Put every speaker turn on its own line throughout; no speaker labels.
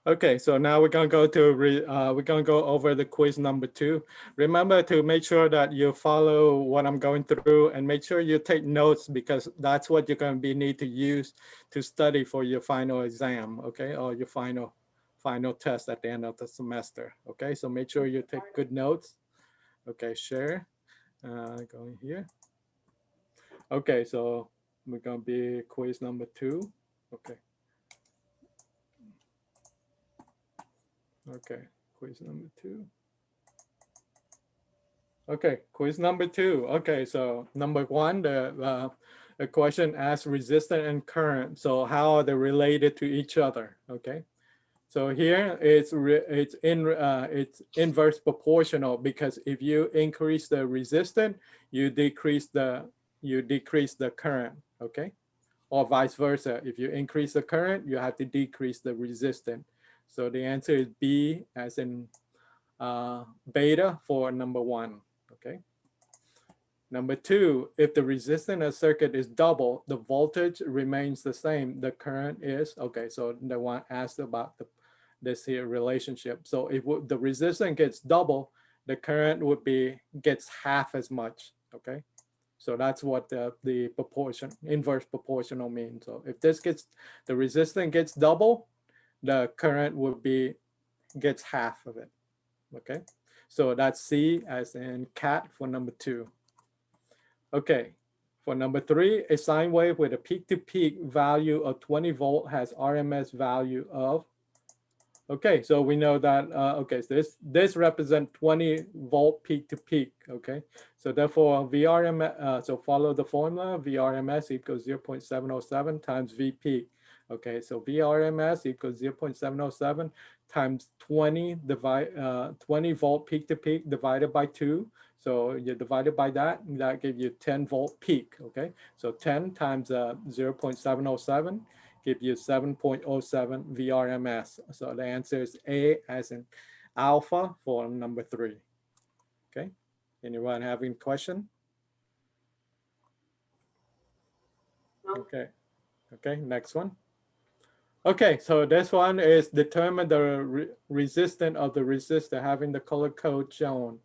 Okay, so now we're gonna go to we're gonna go over the quiz number 2. Remember to make sure that you follow what I'm going through and make sure you take notes because that's what you're gonna need to use to study for your final exam, okay, or your final test at the end of the semester. Okay, so make sure you take good notes. Okay, share. Going here. Okay, so we're gonna be quiz number 2. Okay. Okay, quiz number 2. Okay, quiz number 2. Okay, so number 1, the question asks resistance and current. So how are they related to each other? Okay, so here it's inverse proportional because if you increase the resistance, you decrease the current. Okay, or vice versa. If you increase the current, you have to decrease the resistance. So the answer is B, as in beta for number 1. Okay. Number 2, if the resistance of circuit is double, the voltage remains the same. The current is, okay, so the one asked about this here relationship. So if the resistance gets double, the current gets half as much, okay? So that's what the proportion, inverse proportional means. So if the resistance gets double, the current gets half of it, okay? So that's C as in cat for number 2. Okay, for number 3, a sine wave with a peak-to-peak value of 20 volt has RMS value of, okay, so we know that, okay, so this represents 20 volt peak-to-peak, okay? So therefore, VRMS, so follow the formula, VRMS equals 0.707 times V peak. Okay, so VRMS equals 0.707 times 20 volt peak-to-peak divided by 2. So you divide it by that gives you 10 volt peak, okay? So 10 times 0.707 give you 7.07 VRMS. So the answer is A as in alpha for number 3, okay? Anyone having a question? Okay, okay, next one. Okay, so this one is determine the resistance of the resistor having the color code shown.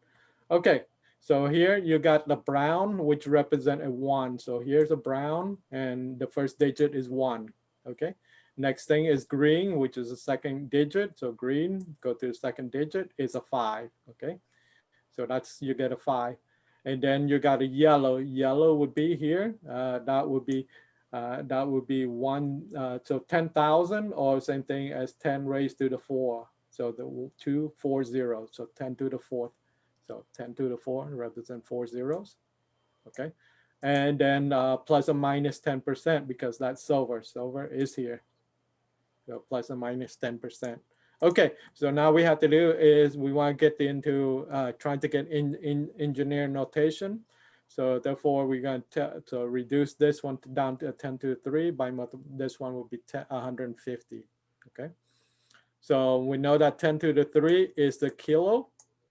Okay, so here you got the brown, which represent a 1. So here's a brown, and the first digit is 1. Okay, next thing is green, which is the second digit. So green, go to the second digit, is a 5. Okay, so you get a 5. And then you got a yellow. Yellow would be here. That would be 1. So 10,000, or same thing as 10 raised to the 4. So the 2, 4 zeros. So 10 to the 4th. So 10 to the 4 represent 4 zeros, okay? And then plus or minus 10% because that's silver. Silver is here. So plus or minus 10%. Okay, so now we have to do is we want to get into trying to get in engineer notation. So therefore we're going to reduce this one down to 10 to the 3 by this one will be 150, okay? So we know that 10 to the 3 is the kilo.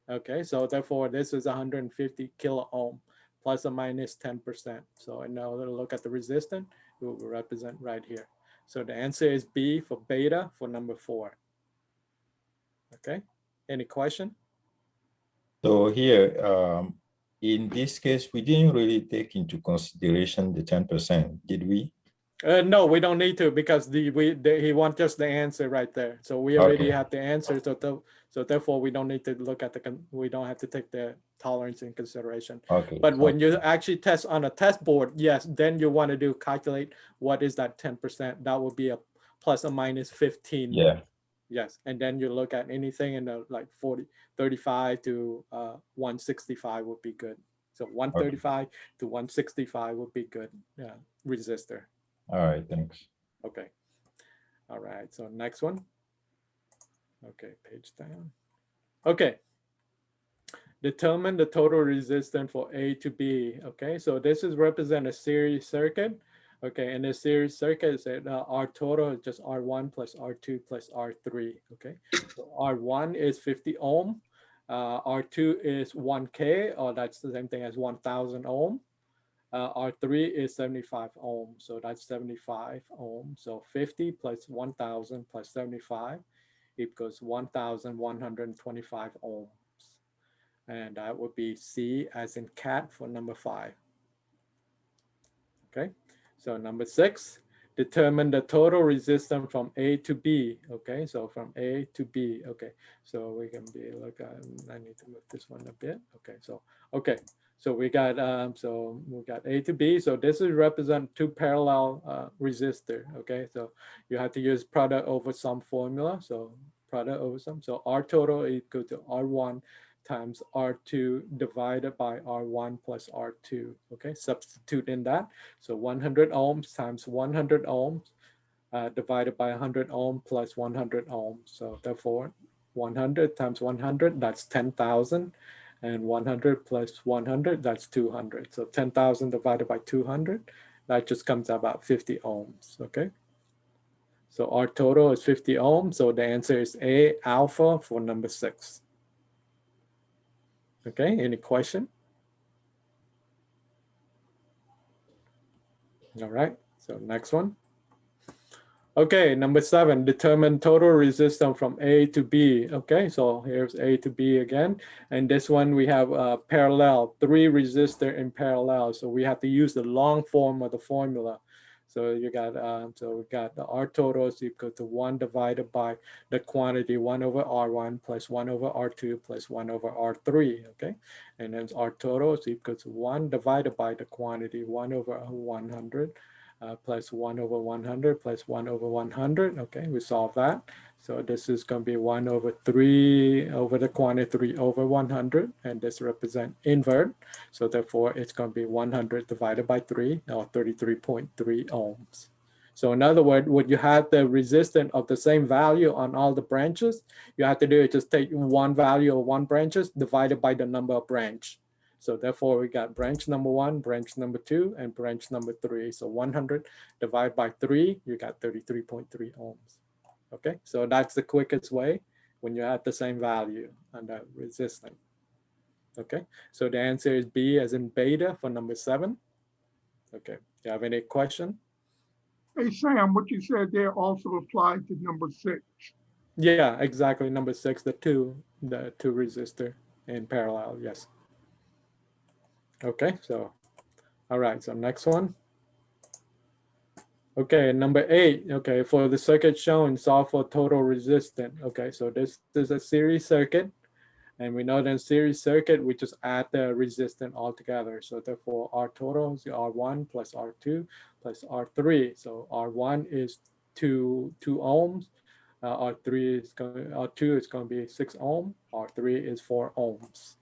Okay, so therefore this is 150 kilo ohm plus or minus 10%. So now look at the resistance, it will represent right here. So the answer is B for beta for number 4. Okay, any question?
So here, in this case, we didn't really take into consideration the 10%, did we?
No, we don't need to because he wants just the answer right there. So we already have the answer. So therefore we don't need to look at we don't have to take the tolerance in consideration.
Okay.
But when you actually test on a test board, yes, then you want to calculate what is that 10%. That would be a plus or minus 15.
Yeah.
Yes, and then you look at anything in the like 35 to 165 would be good. So 135 to 165 would be good resistor.
All right, thanks.
Okay. All right, so next one. Okay, page down. Okay. Determine the total resistance for A to B. Okay, so this is represent a series circuit. Okay, and the series circuit is R total is just R1 plus R2 plus R3. Okay, so R1 is 50 ohm. R2 is 1K, or that's the same thing as 1,000 ohm. R3 is 75 ohm, so that's 75 ohm. So 50 plus 1,000 plus 75 equals 1,125 ohms. And that would be C as in cat for number 5. Okay, so number 6, determine the total resistance from A to B. Okay, so from A to B. Okay, so we can be like, I need to move this one a bit. Okay, so we got A to B. So this is represent 2 parallel resistor. Okay, so you have to use product over sum formula. So product over sum. So R total is equal to R1 times R2 divided by R1 plus R2. Okay, substitute in that. So 100 ohms times 100 ohms divided by 100 ohm plus 100 ohms. So therefore, 100 times 100, that's 10,000. And 100 plus 100, that's 200. So 10,000 divided by 200, that just comes out about 50 ohms. Okay. So our total is 50 ohms. So the answer is A, alpha for number 6. Okay, any question? All right, so next one. Okay, number 7, determine total resistance from A to B. Okay, so here's A to B again. And this one we have parallel, 3 resistors in parallel. So we have to use the long form of the formula. So you got, so we got the R total is equal to 1 divided by the quantity 1 over R1 plus 1 over R2 plus 1 over R3, okay? And then R total is equal to 1 divided by the quantity 1 over 100 plus 1 over 100 plus 1 over 100, okay? We solve that. So this is going to be 1 over 3 over the quantity 3 over 100, and this represent invert. So therefore, it's going to be 100 divided by 3, or 33.3 ohms. So in other words, when you have the resistance of the same value on all the branches, you have to do is just take one value of one branches divided by the number of branch. So therefore, we got branch number 1, branch number 2, and branch number 3. So 100 divided by 3, you got 33.3 ohms. Okay, so that's the quickest way when you have the same value on the resistance. Okay, so the answer is B as in beta for number 7. Okay, do you have any question?
Hey, Sam, what you said there also applied to number 6.
Yeah, exactly. Number 6, the two resistor in parallel. Yes. Okay, so all right. So next one. Okay, number 8. Okay, for the circuit shown, solve for total resistance. Okay, so this is a series circuit, and we know that in series circuit we just add the resistance all together. So therefore, our total is R1 plus R2 plus R3. So R1 is 2 ohms. R2 is going to be 6 ohm. R3 is 4 ohms.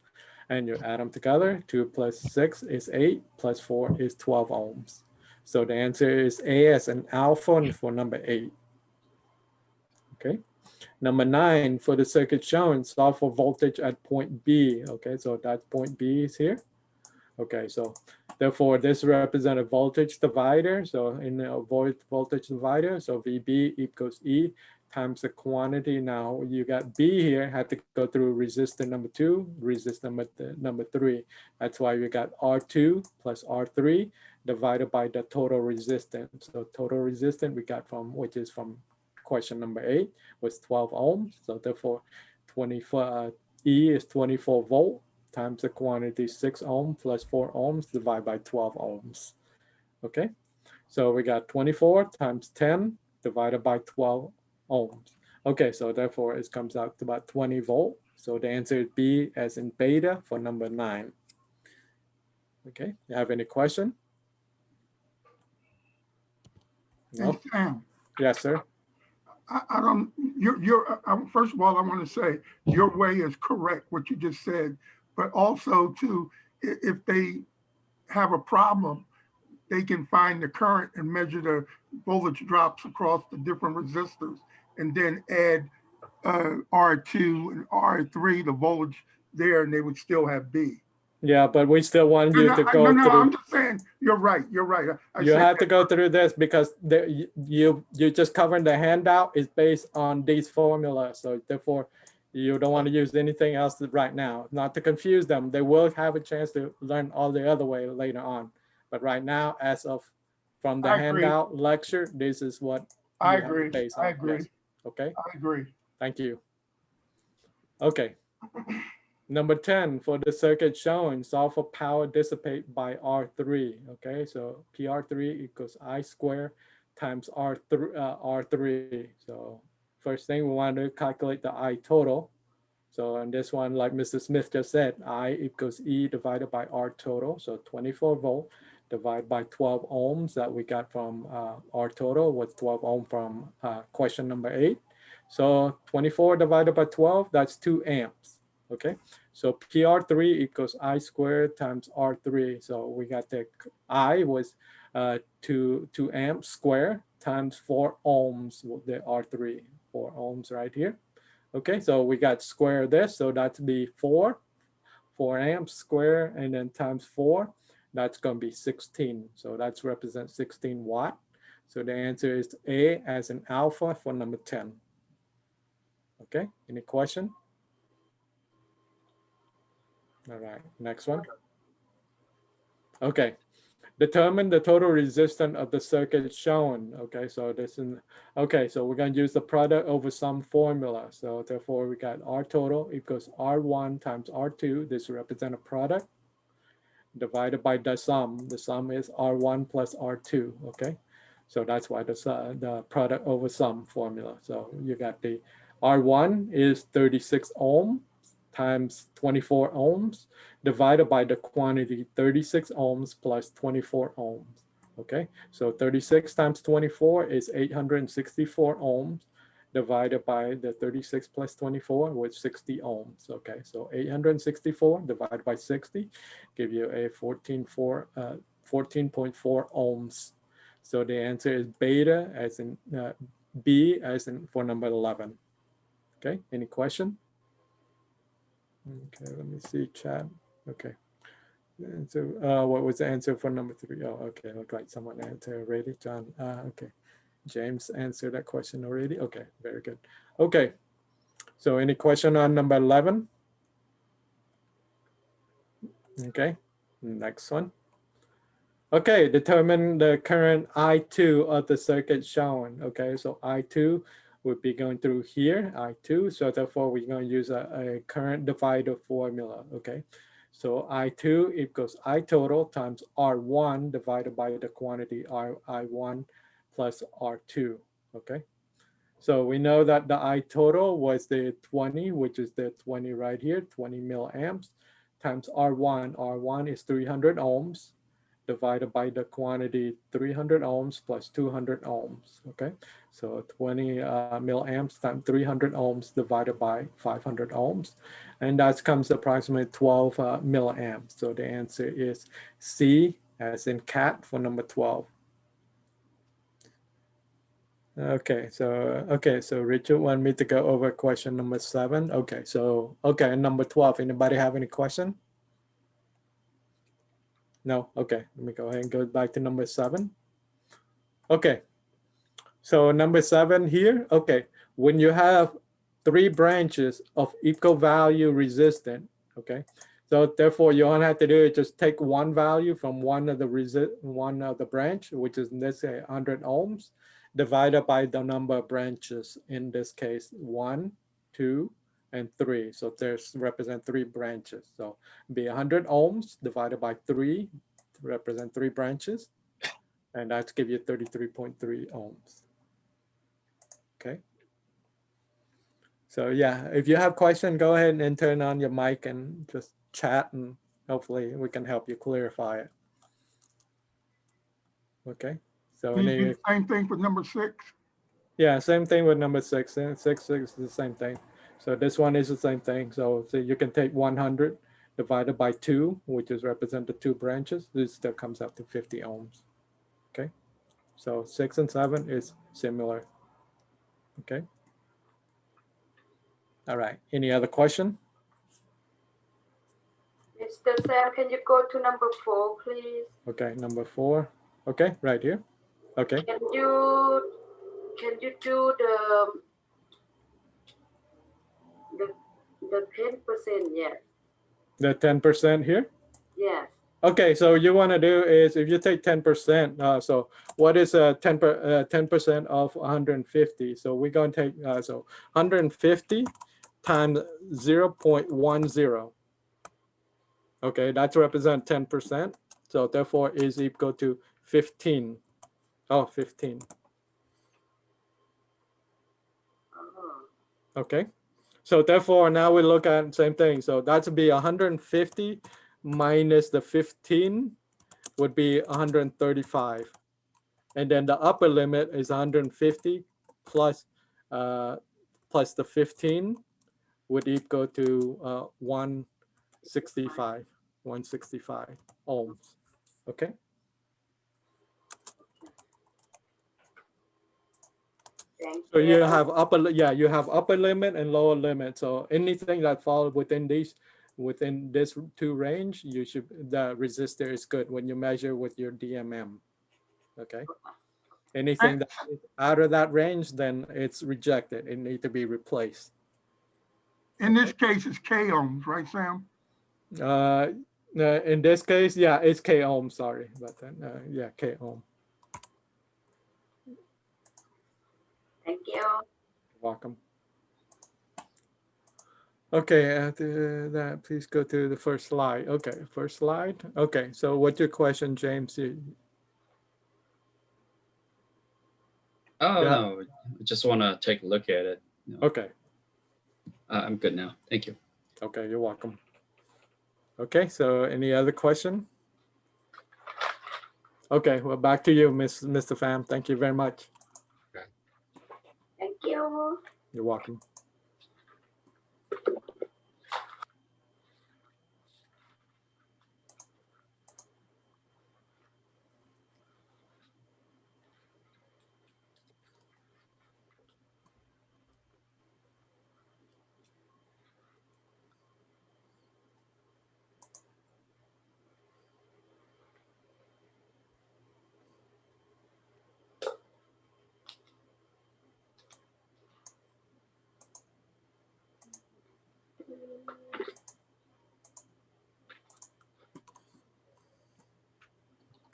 And you add them together. 2 plus 6 is 8, plus 4 is 12 ohms. So the answer is A as an alpha for number 8. Okay. Number 9, for the circuit shown, solve for voltage at point B. Okay, so that point B is here. Okay, so therefore this represents a voltage divider. So in a voltage divider, so VB equals E times the quantity. Now you got B here, had to go through resistor number 2, resistor number 3. That's why we got R2 plus R3 divided by the total resistance. So total resistance we got from, which is from question number 8, was 12 ohms. So therefore 24, E is 24 volt times the quantity 6 ohm plus 4 ohms divided by 12 ohms. Okay, so we got 24 times 10 divided by 12 ohms. Okay, so therefore it comes out to about 20 volt. So the answer is B as in beta for number 9. Okay, you have any question? No?
Hey, Sam,
Yes, sir.
I don't, first of all, I want to say your way is correct, what you just said, but also too, if they have a problem, they can find the current and measure the voltage drops across the different resistors and then add R2 and R3, the voltage there, and they would still have B.
Yeah, but we still want you to go
no,
through.
I'm just saying, you're right.
You have to go through this because you just covered the handout is based on these formulas. So therefore, you don't want to use anything else right now. Not to confuse them. They will have a chance to learn all the other way later on. But right now, as of from the handout lecture, this is what
I
you have to
agree.
base on.
I agree.
Yes. Okay.
I agree.
Thank you. Okay. Number 10, for the circuit shown, solve for power dissipate by R3. Okay, so PR3 equals I squared times R3. So first thing, we want to calculate the I total. So in this one, like Mr. Smith just said, I equals E divided by R total. So 24 volt divided by 12 ohms that we got from R total was 12 ohm from question number 8. So 24 divided by 12, that's 2 amps. Okay, so PR3 equals I squared times R3. So we got the I was 2 amps squared times 4 ohms, the R3, 4 ohms right here. Okay, so we got square this, so that's be 4 amps square, and then times 4, that's going to be 16. So that's represent 16 watt. So the answer is A as an alpha for number 10. Okay, any question? All right, next one. Okay, determine the total resistance of the circuit shown. Okay, so this is, okay, so we're going to use the product over sum formula. So therefore we got R total equals R1 times R2. This represents a product divided by the sum. The sum is R1 plus R2. Okay, so that's why the product over sum formula. So you got the R1 is 36 ohm times 24 ohms divided by the quantity 36 ohms plus 24 ohms. Okay, so 36 times 24 is 864 ohms divided by the 36 plus 24 with 60 ohms. Okay, so 864 divided by 60 give you a 14.4 ohms. So the answer is beta as in B as in for number 11. Okay, any question? Okay, let me see chat. Okay. So what was the answer for number 3? Oh, okay, look like someone answered already. John, okay. James answered that question already. Okay, very good. Okay, so any question on number 11? Okay, next one. Okay, determine the current I2 of the circuit shown. Okay, so I2 would be going through here, I2. So therefore, we're going to use a current divider formula. Okay, so I2 equals I total times R1 divided by the quantity I1 plus R2. Okay, so we know that the I total was the 20, which is the 20 right here, 20 milliamps, times R1. R1 is 300 ohms divided by the quantity 300 ohms plus 200 ohms. Okay, so 20 milliamps times 300 ohms divided by 500 ohms, and that comes approximately 12 milliamps. So the answer is C as in cat for number 12. Okay, so Richard wanted me to go over question number 7. Okay, so number 12. Anybody have any question? No. Okay, let me go ahead and go back to number 7. Okay, so number 7 here. Okay, when you have 3 branches of equal value resistant. Okay, so therefore you only have to do is just take one value from one of the branch, which is let's say 100 ohms, divided by the number of branches. In this case, 1, 2, and 3. So there's represent 3 branches. So be 100 ohms divided by 3 to represent 3 branches, and that's give you 33.3 ohms. Okay. So yeah, if you have question, go ahead and turn on your mic and just chat, and hopefully we can help you clarify it. Okay. So
Do you do the same thing for number 6?
Yeah, same thing with number 6. And 6 is the same thing. So this one is the same thing. So you can take 100 divided by 2, which is represent the 2 branches. This still comes out to 50 ohms. Okay. So 6 and 7 is similar. Okay. All right. Any other question?
Mr. Sam, can you go to number 4, please?
Okay, number 4. Okay, right here. Okay.
Can you do the 10%? Yes.
The 10% here?
Yes.
Okay, so you want to do is if you take 10%, so what is 10% of 150? So we're going to take, so 150 times 0.10. Okay, that's represent 10%. So therefore is equal to 15. Oh, 15. Okay, so therefore now we look at the same thing. So that's be 150 minus the 15 would be 135. And then the upper limit is 150 plus, plus the 15 would equal to 165 ohms. Okay.
Thank
So you
you.
have you have upper limit and lower limit. So anything that falls within this two range, you should, the resistor is good when you measure with your DMM. Okay. Anything that is out of that range, then it's rejected. It needs to be replaced.
In this case, it's K ohms, right, Sam?
In this case, yeah, it's K ohm. Sorry, but then yeah, K ohm.
Thank you.
Welcome. Okay, that please go to the first slide. Okay, first slide. Okay, so what's your question, James?
Oh,
Yeah.
no, I just want to take a look at it. No,
Okay.
I'm good now. Thank you.
Okay, you're welcome. Okay, so any other question? Okay, well, back to you, Mr. Pham. Thank you very much.
Thank you.
You're welcome.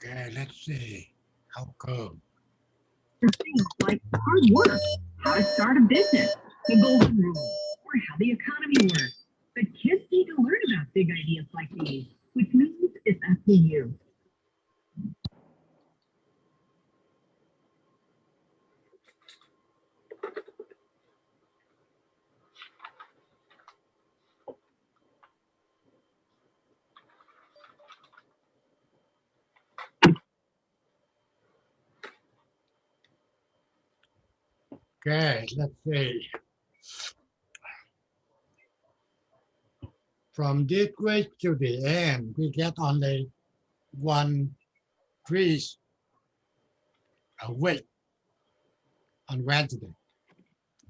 Okay, let's see. How come?
For things like hard work, how to start a business, the golden rule, or how the economy works. But kids need to learn about big ideas like these, which means it's up to you.
Okay, let's see. From this week to the end, we get only one quiz a week on Wednesday.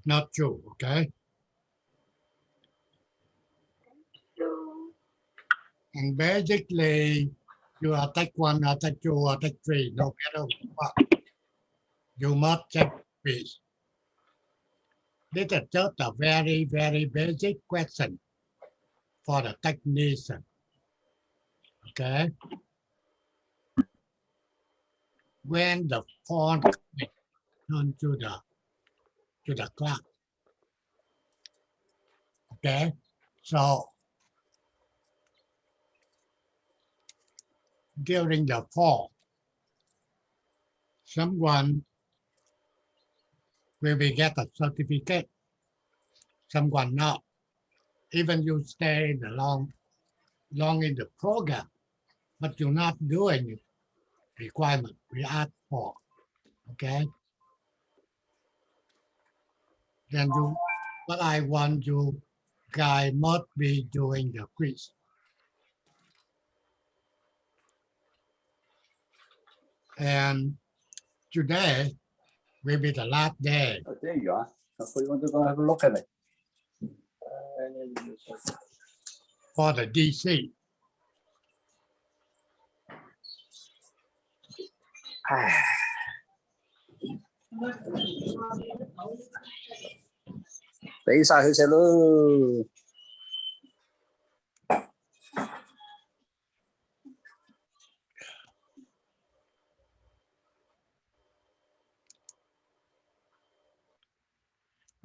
Not true, okay?
You.
And basically, you are take one, or take two, or take three, no matter what. You must take quiz. This is just a very, very basic question for the technician. Okay? When the phone turn to the clock. Okay? So during the fall, someone will be get a certificate, someone not. Even you stay long in the program, but you're not doing it requirement we ask for. Okay? Then you, what I want you guys must be doing the quiz. And today will be the last day.
Oh, there you are. I thought you wanted to go have a look at it.
For the DC.
俾晒佢食咯。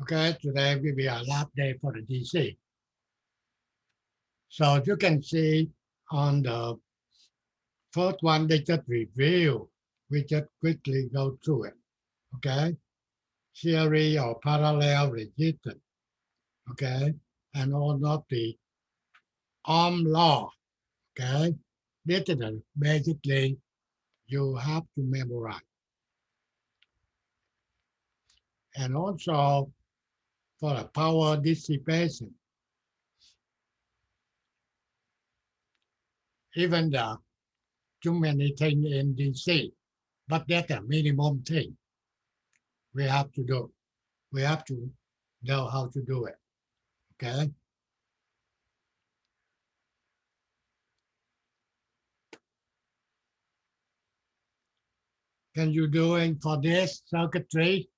Okay, today will be our last day for the DC. So you can see on the first one, they just review. We just quickly go through it. Okay, series or parallel resistance. Okay, and all of the Ohm law. Okay, this is basically you have to memorize. And also for the power dissipation, even the too many things in DC, but that's a minimum thing we have to do. We have to know how to do it. Okay. Can you doing for this circuitry?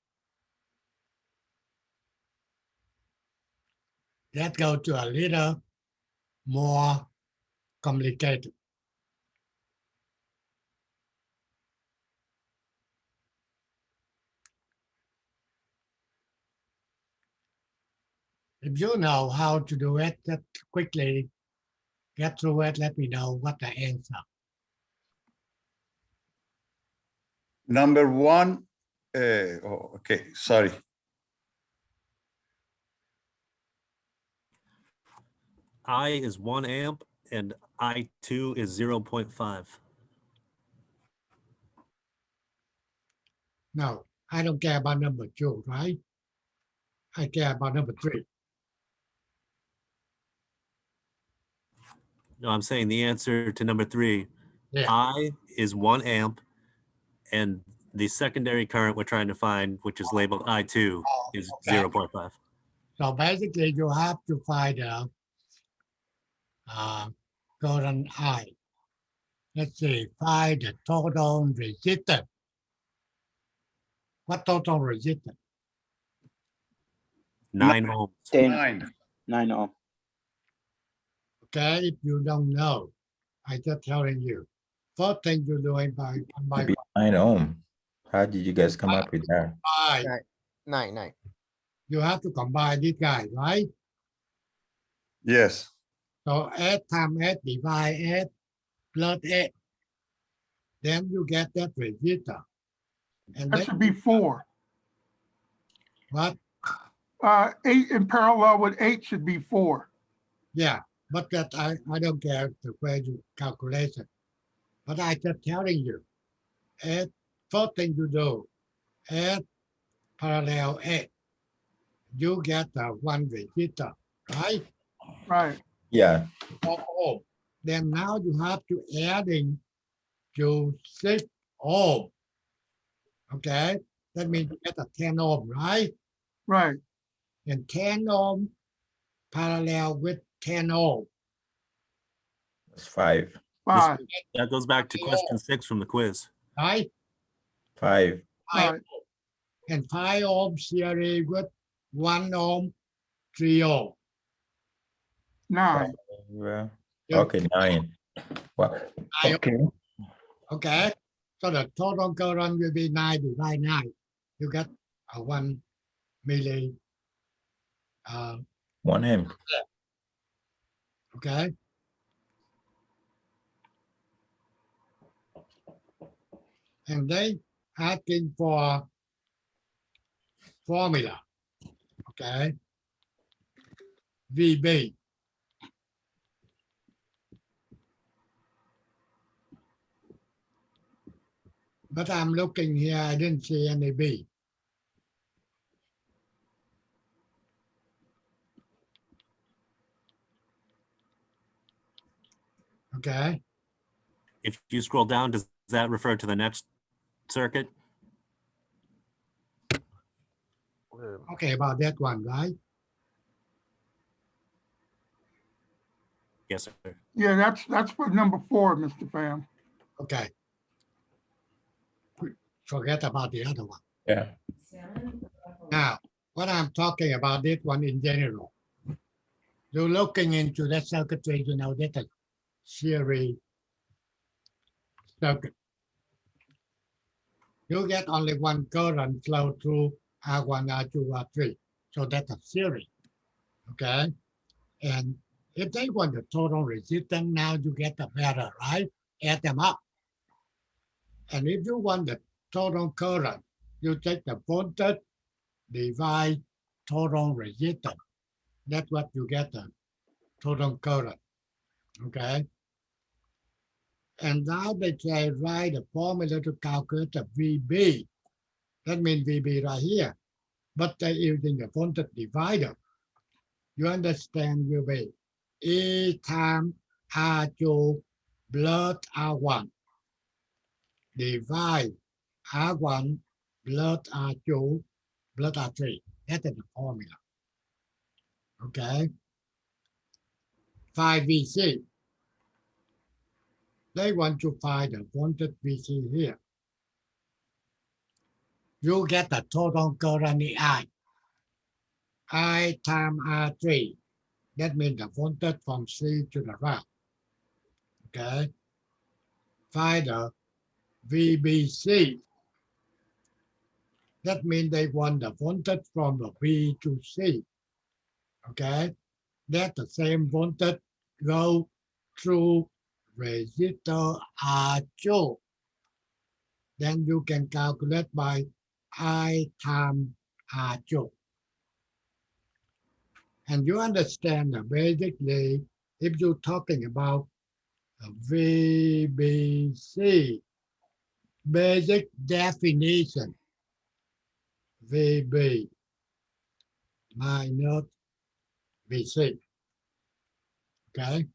That go to a little more complicated. If you know how to do it, just quickly get through it. Let me know what the answer.
Number one, okay, sorry.
I is 1 amp and I2 is 0.5.
No, I don't care about number 2, right? I care about number 3.
No, I'm saying the answer to number 3.
Yeah.
I is 1 amp and the secondary current we're trying to find, which is labeled I2, is
Okay.
0.5.
So basically you have to find a current I. Let's see, find the total resistance. What total resistance?
9 ohms.
9 ohm.
Okay, if you don't know, I just telling you. First thing you're doing by
9 ohm. How did you guys come up with that?
by
9.
you have to combine this guy, right?
Yes.
So S times S divide S plus S. Then you get that resistor. And
That
then
should be 4.
what?
8 in parallel with 8 should be 4.
Yeah, but that I don't care the way you calculate it. But I just telling you, S, first thing you do, S parallel S, you get the one resistor, right?
Right.
Yeah.
Oh, then now you have to adding to 6 ohm. Okay, that means you get a 10 ohm, right?
Right.
And 10 ohm parallel with 10 ohm.
It's 5.
5.
That goes back to question 6 from the quiz.
Right?
5.
5
Right.
and 5 ohm series with 1 ohm, 3 ohm.
9.
Well,
Yeah.
okay, 9. What?
9
Okay.
Okay, so the total current will be 9 divided 9. You get a 1 milli.
1 amp.
Okay. And they asking for formula. Okay. VB. But I'm looking here, I didn't see any B. Okay.
If you scroll down, does that refer to the next circuit?
Okay, about that one, right?
Yes, sir.
Yeah, that's for number 4, Mr. Pham.
Okay. Forget about the other one.
Yeah.
Now, what I'm talking about this one in general. You're looking into that circuitry, you know, that a series circuit. You get only one current flow through R1, R2, R3. So that's a theory. Okay. And if they want the total resistance, now you get the better, right? Add them up. And if you want the total current, you take the voltage divide total resistance. That's what you get the total current. Okay. And now they say write the formula to calculate the VB. That means VB right here. But they're using the voltage divider. You understand will be E times R2 plus R1 divide R1 plus R2 plus R3. That is the formula. Okay. 5 VC. They want to find the voltage VC here. You get the total current I times R3. That means the voltage from C to the ground. Okay. Find the VBC. That means they want the voltage from the B to C. Okay. That's the same voltage go through resistor R2. Then you can calculate by I times R2. And you understand that basically, if you're talking about VBC, basic definition, VB minus VC. Okay?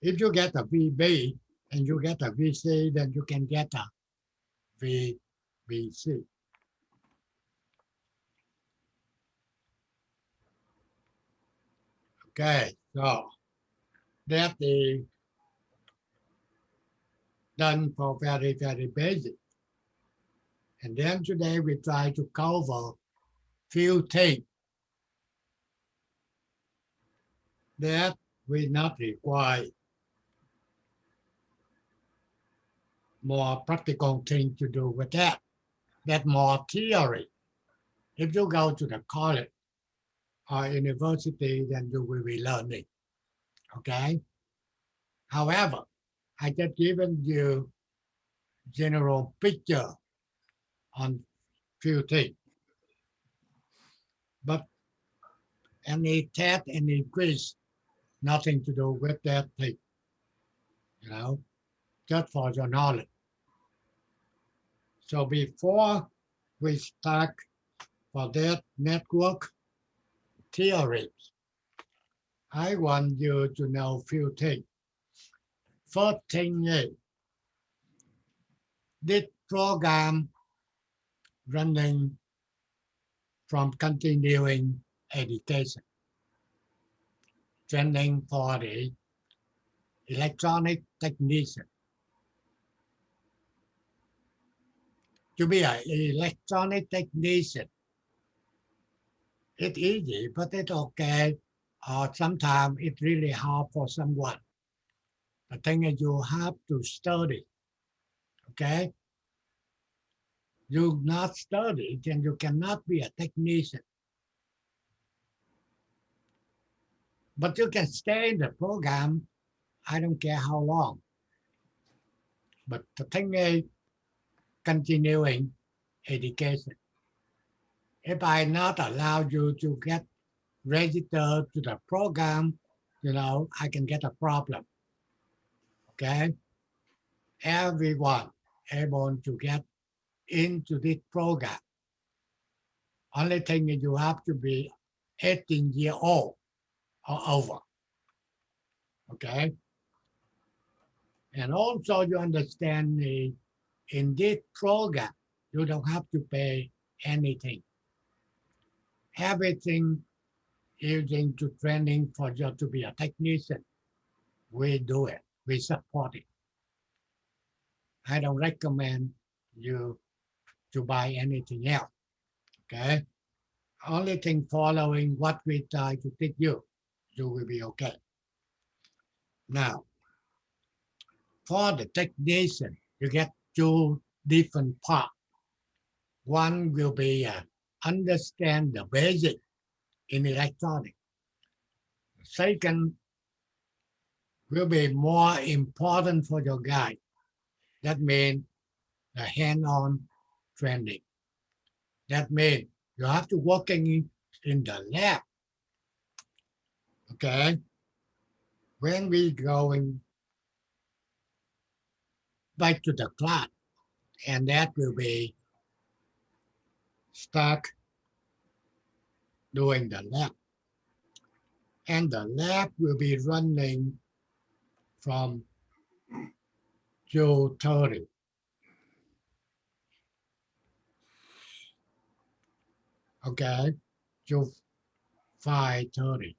If you get a VB and you get a VC, then you can get a VBC. Okay, so that is done for very, very basic. And then today we try to cover few things that we not require more practical thing to do with that. That more theory. If you go to the college or university, then you will be learning. Okay. However, I just given you general picture on few things. But any test, any quiz, nothing to do with that thing. You know, just for your knowledge. So before we start for that network theory, I want you to know few things. First thing is, this program running from continuing education, training for the electronic technician. To be an electronic technician, it's easy, but it's okay. Or sometimes it's really hard for someone. The thing is you have to study, okay? You not study, then you cannot be a technician. But you can stay in the program, I don't care how long. But the thing is, continuing education. If I not allow you to get registered to the program, you know, I can get a problem. Okay? Everyone able to get into this program. Only thing is you have to be 18 years old or over. Okay? And also you understand in this program, you don't have to pay anything. Everything using to training for you to be a technician. We do it. We support it. I don't recommend you to buy anything else. Okay? Only thing following what we try to teach you, you will be okay. Now, for the technician, you get two different parts. One will be understand the basic in electronics. Second will be more important for your guy. That means the hand-on training. That means you have to working in the lab. Okay. When we going back to the class, and that will be start doing the lab. And the lab will be running from 2:30. Okay, to 5:30.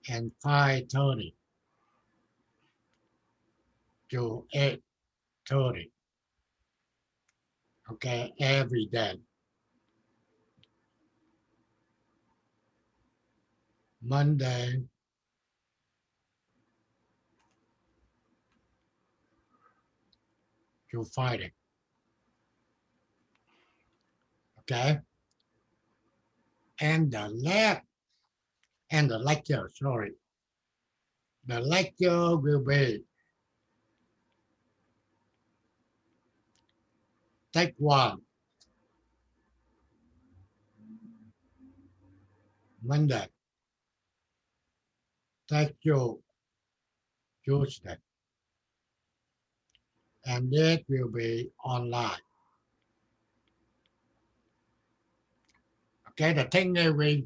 And 5:30 to 8:30. Okay, every day. Monday to Friday. Okay. And the lab and the lecture, sorry. The lecture will be take one. Monday. Take two. Tuesday. And it will be online. Okay, the thing is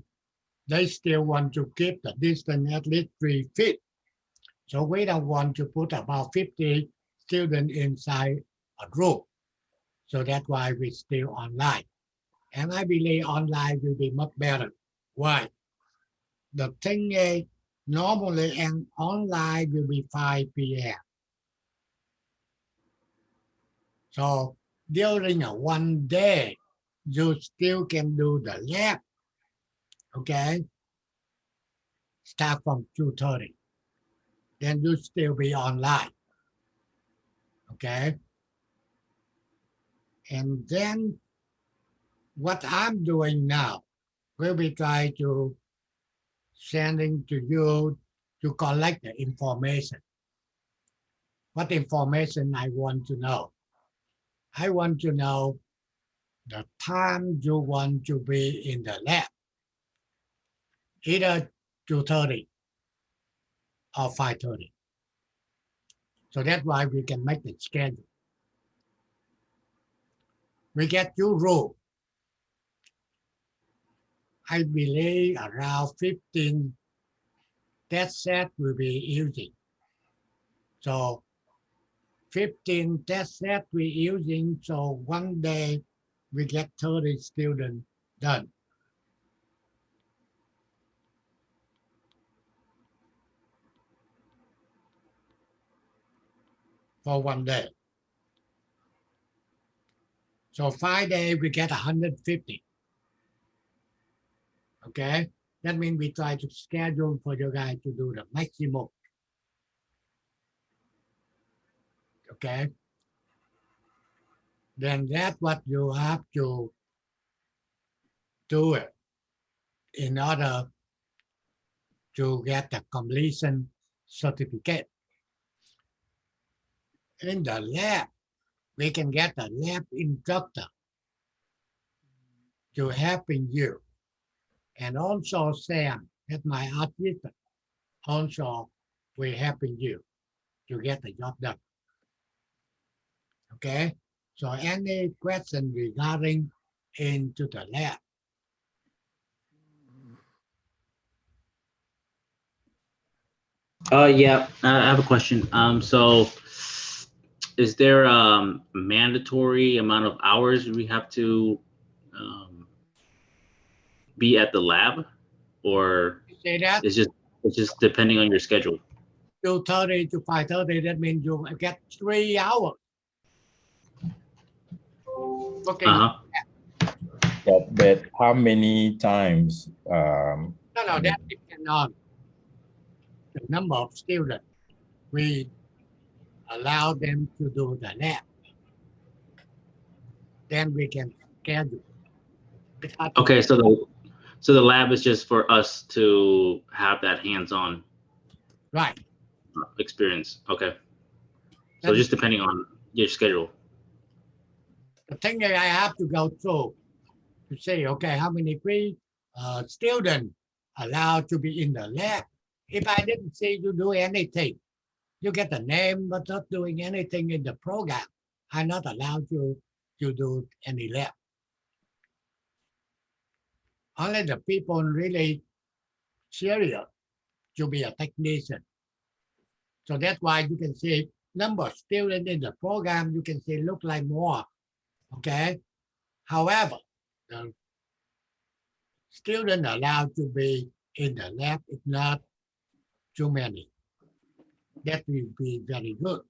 they still want to keep the distance at least 3 feet. So we don't want to put about 50 students inside a room. So that's why we still online. And I believe online will be much better. Why? The thing is, normally and online will be 5 p.m. So during a one day, you still can do the lab. Okay? Start from 2:30. Then you still be online. Okay? And then what I'm doing now, will be try to sending to you to collect the information. What information I want to know? I want to know the time you want to be in the lab, either 2:30 or 5:30. So that's why we can make the schedule. We get two rules. I believe around 15 test set will be using. So 15 test set we using, so one day we get 30 students done. For one day. So 5 days we get 150. Okay, that means we try to schedule for you guys to do the maximum. Okay, then that's what you have to do it in order to get the completion certificate. In the lab, we can get a lab instructor to helping you. And also Sam, that's my assistant, also we're helping you to get the job done. Okay, so any question regarding into the lab?
Yeah, I have a question. So is there a mandatory amount of hours we have to be at the lab, or
Say that
it's just depending on your schedule?
2:30 to 5:30, that means you get 3 hours. Okay.
But how many times?
No, that depends on the number of students we allow them to do the lab. Then we can schedule.
Okay, so the lab is just for us to have that hands-on
Right.
experience. Okay. So
Then
just depending on your schedule.
the thing is I have to go through to say, okay, how many free students allowed to be in the lab? If I didn't say you do anything, you get the name, but not doing anything in the program, I'm not allowed you to do any lab. Only the people really serious to be a technician. So that's why you can see number of students in the program, you can see look like more, okay? However, the student allowed to be in the lab is not too many. That will be very good.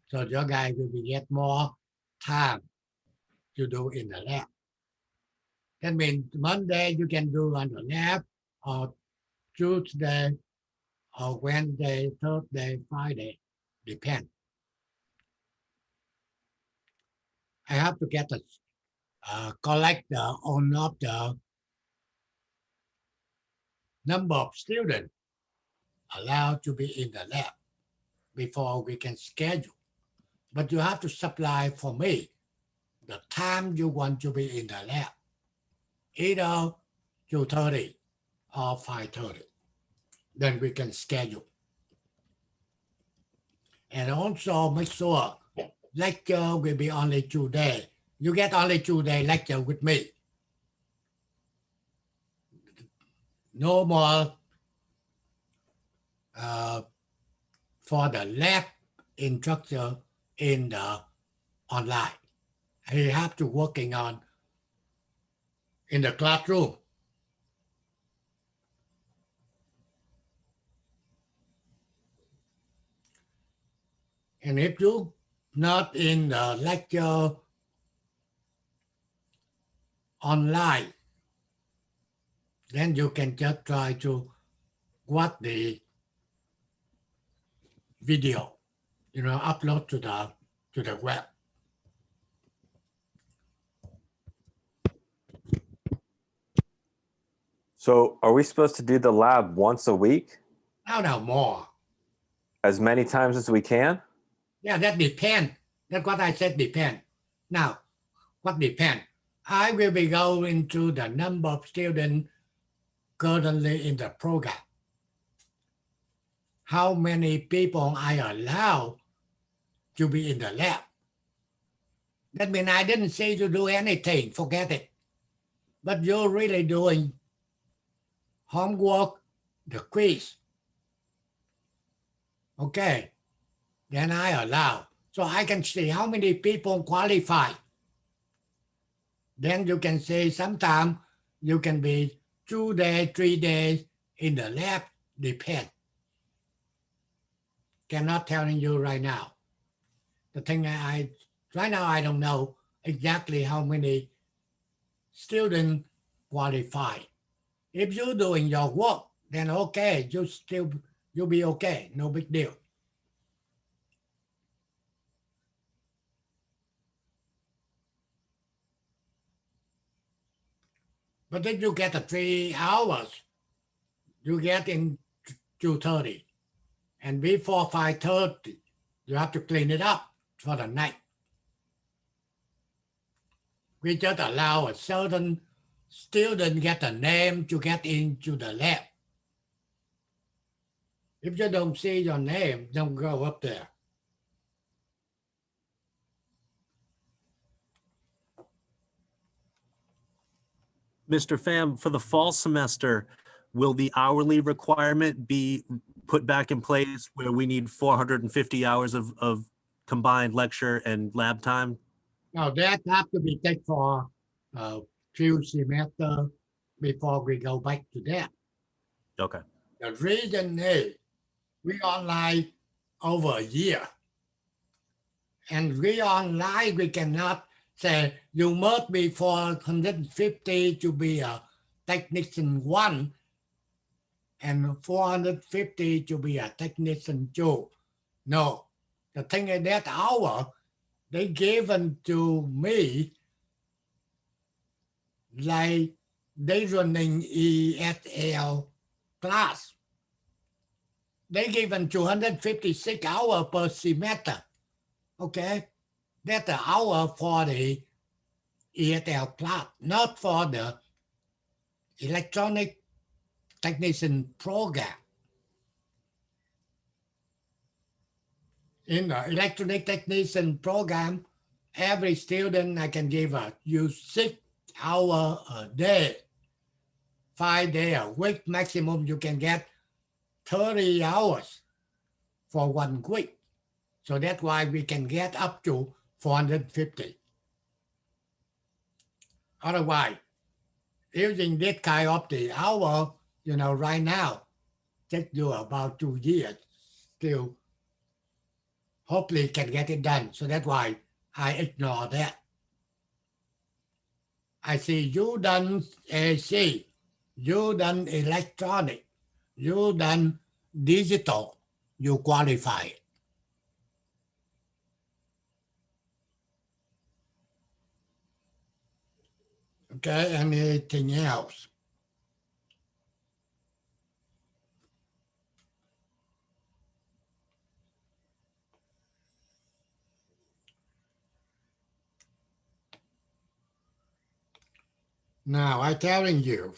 So your guy will be get more time to do in the lab. That means Monday you can do on the lab, or Tuesday, or Wednesday, Thursday, Friday, depend. I have to get a collect the on of the number of students allowed to be in the lab before we can schedule. But you have to supply for me the time you want to be in the lab, either 2:30 or 5:30. Then we can schedule. And also make sure lecture will be only 2 days. You get only 2 day lecture with me. No more for the lab instructor in the online. He have to working on in the classroom. And if you not in the lecture online, then you can just try to watch the video, upload to the web.
So are we supposed to do the lab once a week?
No, more.
As many times as we can?
Yeah, that depends. That's what I said depend. Now, what depend? I will be going to the number of students currently in the program. How many people I allow to be in the lab? That means I didn't say to do anything, forget it. But you're really doing homework, the quiz. Okay, then I allow. So I can see how many people qualify. Then you can say sometime you can be 2 days, 3 days in the lab, depend. Cannot telling you right now. The thing right now I don't know exactly how many students qualify. If you're doing your work, then okay, you'll be okay, no big deal. But if you get 3 hours, you get in 2:30. And before 5:30, you have to clean it up for the night. We just allow a certain student get a name to get into the lab. If you don't see your name, don't go up there.
Mr. Pham, for the fall semester, will the hourly requirement be put back in place where we need 450 hours of combined lecture and lab time?
Now that have to be taken for a few semesters before we go back to that.
Okay.
The reason is we online over a year. And we online, we cannot say you must be 450 to be a technician 1 and 450 to be a technician 2. No, the thing is that hour they given to me like they running ESL class. They given 256 hours per semester. Okay, that's the hour for the ESL class, not for the electronic technician program. In the electronic technician program, every student I can give you 6 hours a day, 5 days a week. Maximum you can get 30 hours for 1 week. So that's why we can get up to 450. Otherwise, using this kind of the hour, right now, take you about 2 years still. Hopefully can get it done. So that's why I ignore that. I see you done AC, you done electronic, you done digital, you qualify. Okay, anything else? Now I'm telling you,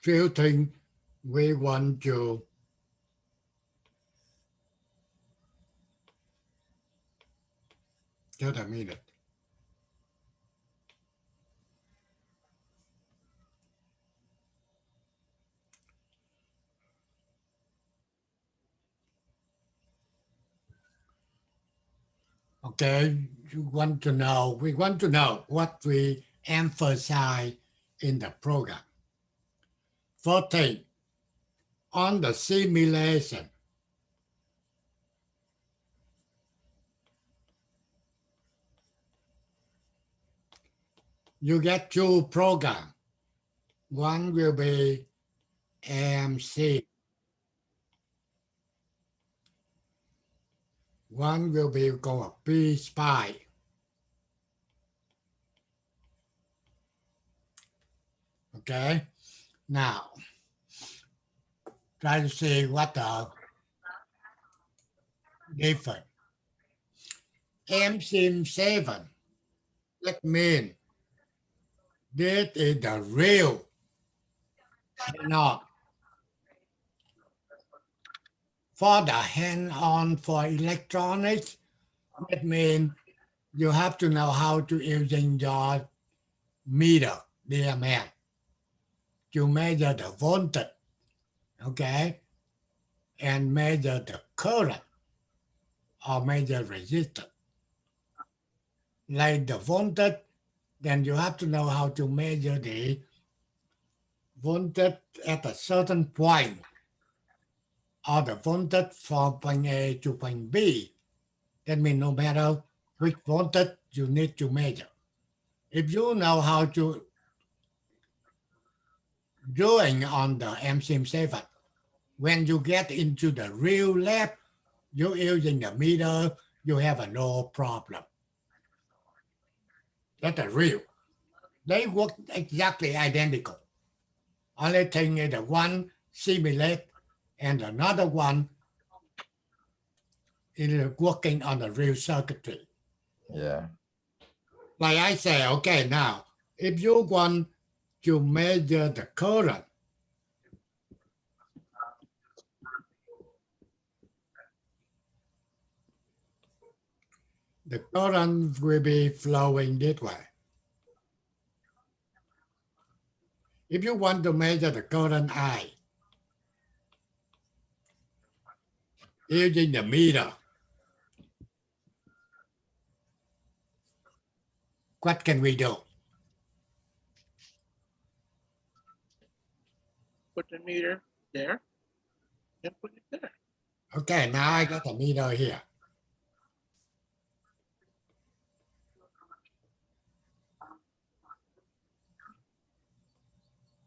few things we want to just a minute. Okay, we want to know what we emphasize in the program. First thing, on the simulation, you get 2 programs. One will be MC. One will be called P-Spy. Okay, now try to see what the difference. MSIM7, that means this is the real hand-on. For the hand-on for electronics, that means you have to know how to using your meter, DMM, to measure the voltage, okay, and measure the current or measure resistance. Like the voltage, then you have to know how to measure the voltage at a certain point, or the voltage from point A to point B. That means no matter which voltage you need to measure. If you know how to doing on the MSIM7, when you get into the real lab, you're using the meter, you have a no problem. That's the real. They work exactly identical. Only thing is the one simulate and another one is working on the real circuitry.
Yeah.
Like I say, okay, now, if you want to measure the current, the current will be flowing this way. If you want to measure the current I, using the meter, what can we do?
Put the meter there and put it there.
Okay, now I got the meter here.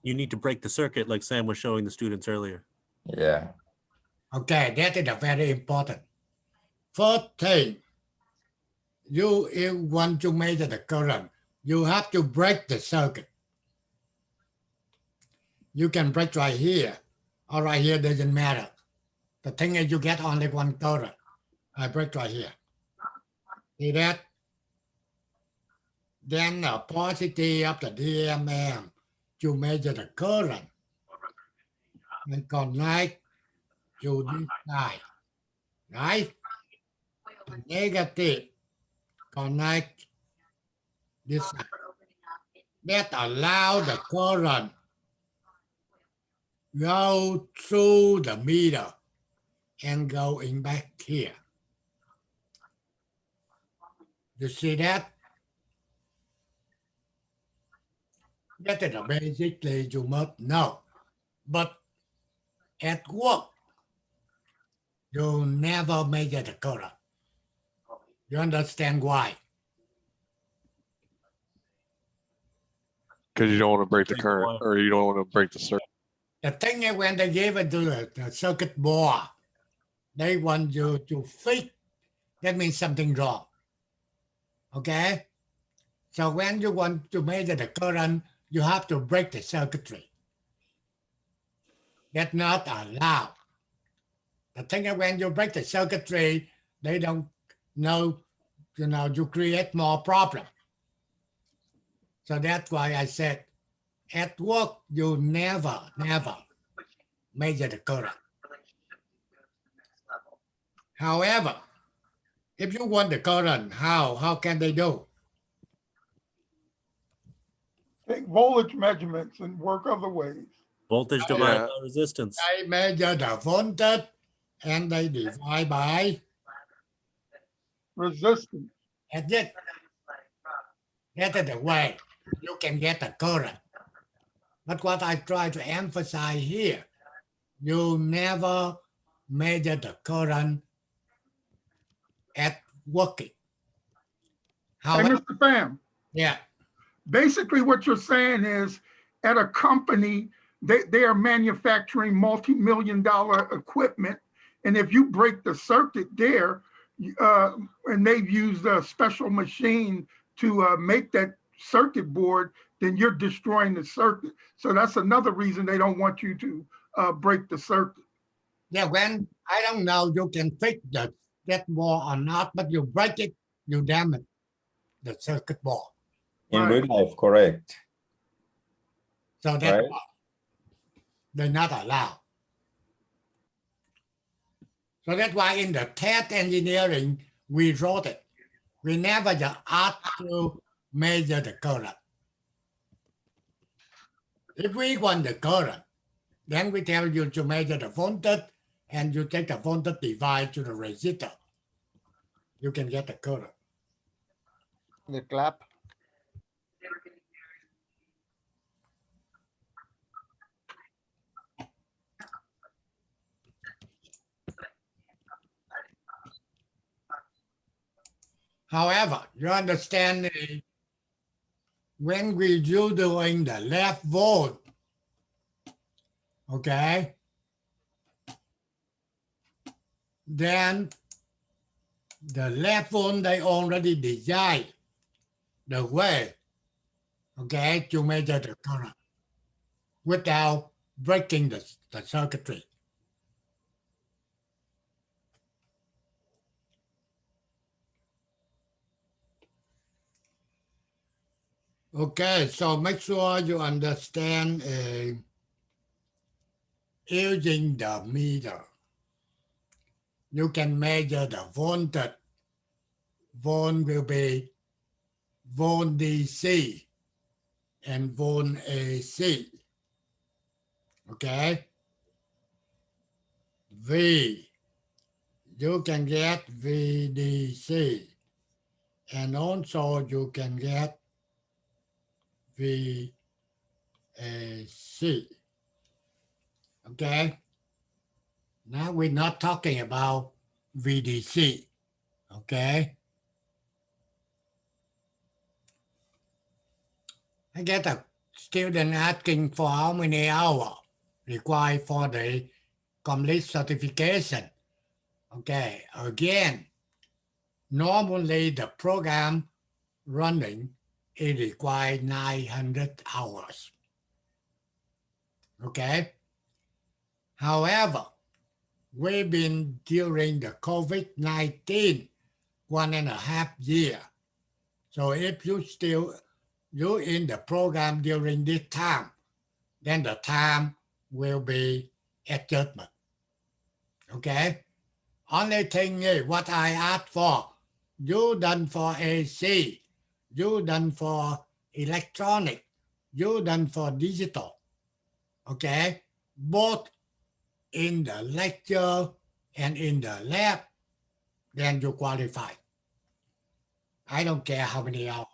You need to break the circuit like Sam was showing the students earlier.
Yeah.
Okay, that is very important. First thing, you want to measure the current. you have to break the circuit. You can break right here or right here, doesn't matter. The thing is you get only one current. I break right here. See that? Then the positive of the DMM, you measure the current and connect to this side, right? The negative connect this side. That allow the current go through the meter and going back here. You see that? That is basically you must know. But at work, you never measure the current. You understand why?
Because you don't want to break the
Break the
current,
wire.
or you don't want to break the circuit.
The thing is when they give it to the circuit board, they want you to fix. That means something wrong. Okay? So when you want to measure the current, you have to break the circuitry. That's not allowed. The thing is when you break the circuitry, they don't know, you create more problem. So that's why I said, at work, you never measure the current. However, if you want the current, how can they do?
Take voltage measurements and work other ways.
Voltage divided by resistance.
They measure the voltage and they divide by
Resistance.
That's it. That is the way you can get the current. But what I try to emphasize here, you never measure the current at working.
Hey,
However,
Mr. Pham,
yeah,
basically what you're saying is at a company, they are manufacturing multi-million-dollar equipment. And if you break the circuit there, and they've used a special machine to make that circuit board, then you're destroying the circuit. So that's another reason they don't want you to break the circuit.
yeah, when I don't know, you can fix that board or not, but you break it, you damage the circuit board.
In
Right.
real life, correct.
So that's
Right.
why they're not allowed. So that's why in the test engineering, we wrote it. We never just asked to measure the current. If we want the current, then we tell you to measure the voltage and you take the voltage divide to the resistor. You can get the current.
The clap.
However, you understand when we do doing the left volt, okay, then the left volt they already design the way, okay, to measure the current without breaking the circuitry. Okay, so make sure you understand using the meter. You can measure the voltage. Volt will be volt DC and volt AC. Okay? V, you can get VDC. And also you can get VAC. Okay? Now we're not talking about VDC. Okay? I get a student asking for how many hours required for the complete certification. Okay, again, normally the program running it requires 900 hours. Okay. However, we've been during the COVID-19 1.5 year. So if you're in the program during this time, then the time will be adjustment. Okay. Only thing is what I asked for, you done for AC, you done for electronic, you done for digital. Okay. Both in the lecture and in the lab, then you qualify. I don't care how many hours.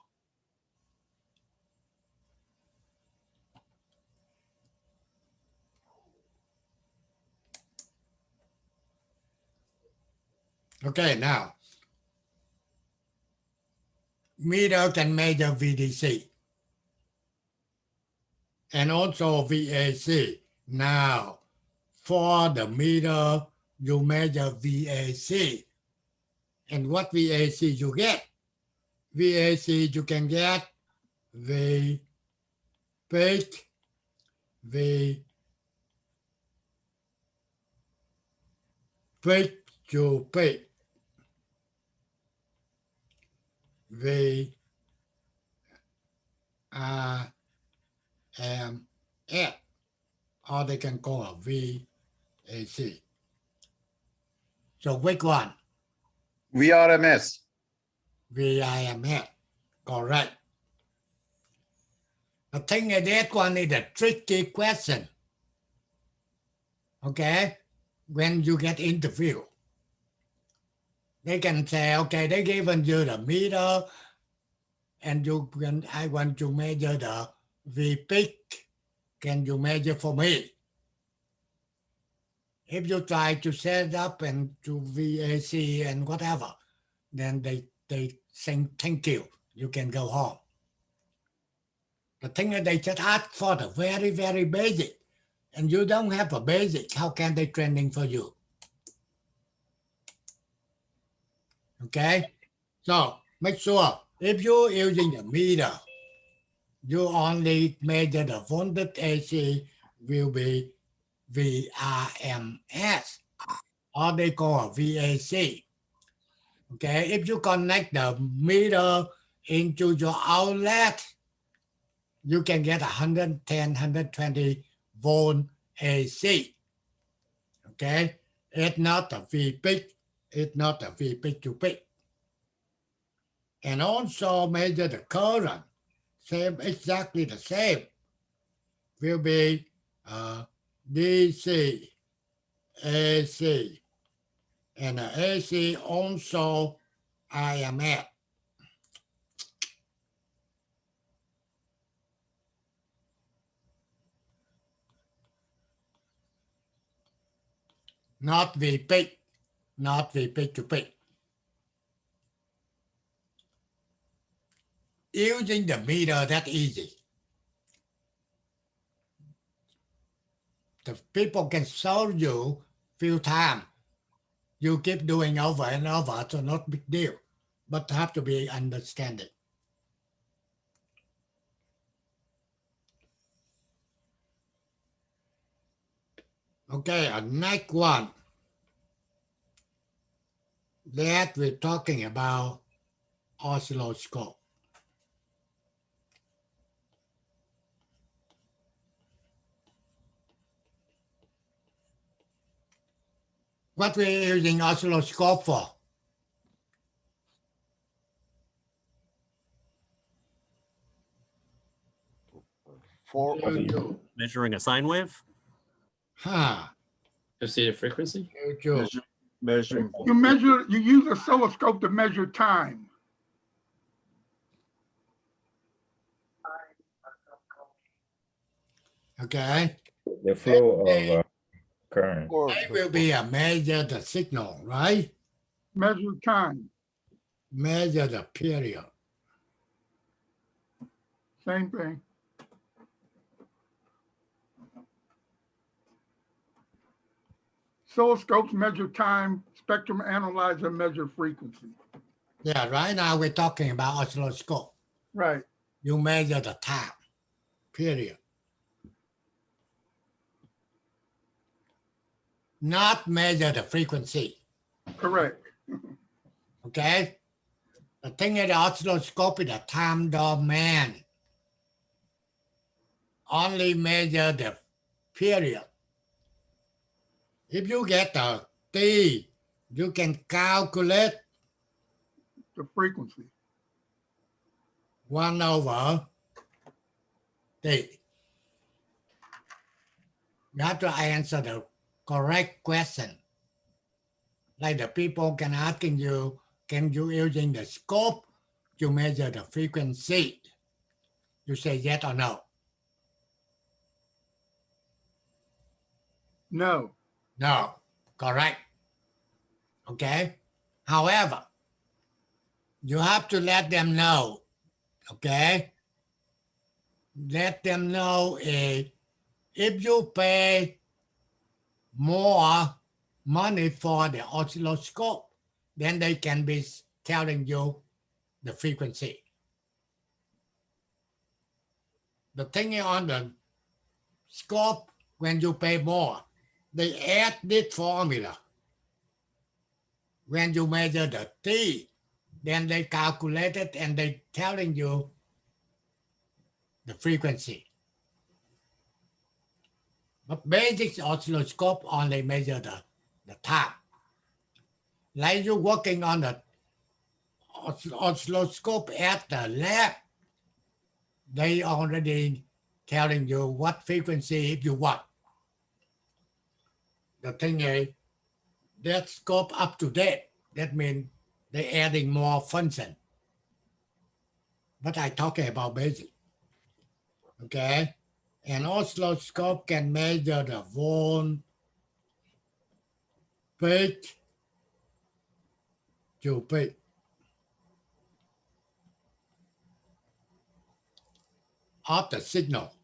Okay, now, meter can measure VDC and also VAC. Now, for the meter, you measure VAC. And what VAC you get? VAC you can get the peak, the peak to peak, the RMS, or they can call it VAC. So which one?
VRMS.
VIMS, correct. The thing is that one is a tricky question. Okay, when you get interview, they can say, okay, they given you the meter, and I want to measure the V peak. Can you measure for me? If you try to set up and to VAC and whatever, then they say thank you. You can go home. The thing is they just ask for the very, very basic. And you don't have a basic, how can they training for you? Okay? So make sure if you're using a meter, you only measure the voltage AC will be VRMS, or they call VAC. Okay, if you connect the meter into your outlet, you can get 110, 120 volt AC. Okay, it's not a V peak, it's not a V peak to peak. And also measure the current, same, exactly the same, will be DC, AC, and AC also IMF. Not V peak, not V peak to peak. Using the meter, that's easy. The people can show you few times. You keep doing over and over, so not big deal, but have to be understanding. Okay, next one. That we're talking about oscilloscope. What we're using oscilloscope for?
For
Measuring a sine wave?
Huh.
To see the frequency?
measuring.
You use a oscilloscope to measure time.
Okay.
The flow of current.
It will be a measure the signal, right?
Measure time.
Measure the period.
Same thing. Oscilloscopes measure time, spectrum analyzer measure frequency.
Yeah, right now we're talking about oscilloscope.
Right.
you measure the time, period. Not measure the frequency.
Correct.
Okay? The thing in the oscilloscope is the time domain. Only measure the period. If you get the T, you can calculate
The frequency.
1 over T. You have to answer the correct question. Like the people can asking you, can you using the scope to measure the frequency? You say yes or no.
No.
No, correct. Okay. However, you have to let them know. Okay. Let them know if you pay more money for the oscilloscope, then they can be telling you the frequency. The thing on the scope, when you pay more, they add this formula. When you measure the T, then they calculate it and they telling you the frequency. But basic oscilloscope only measure the time. Like you working on the oscilloscope at the lab, they already telling you what frequency if you want. The thing is, that scope up to date. That means they adding more function. But I talking about basic. Okay? An oscilloscope can measure the volt, peak to peak. Of the signal.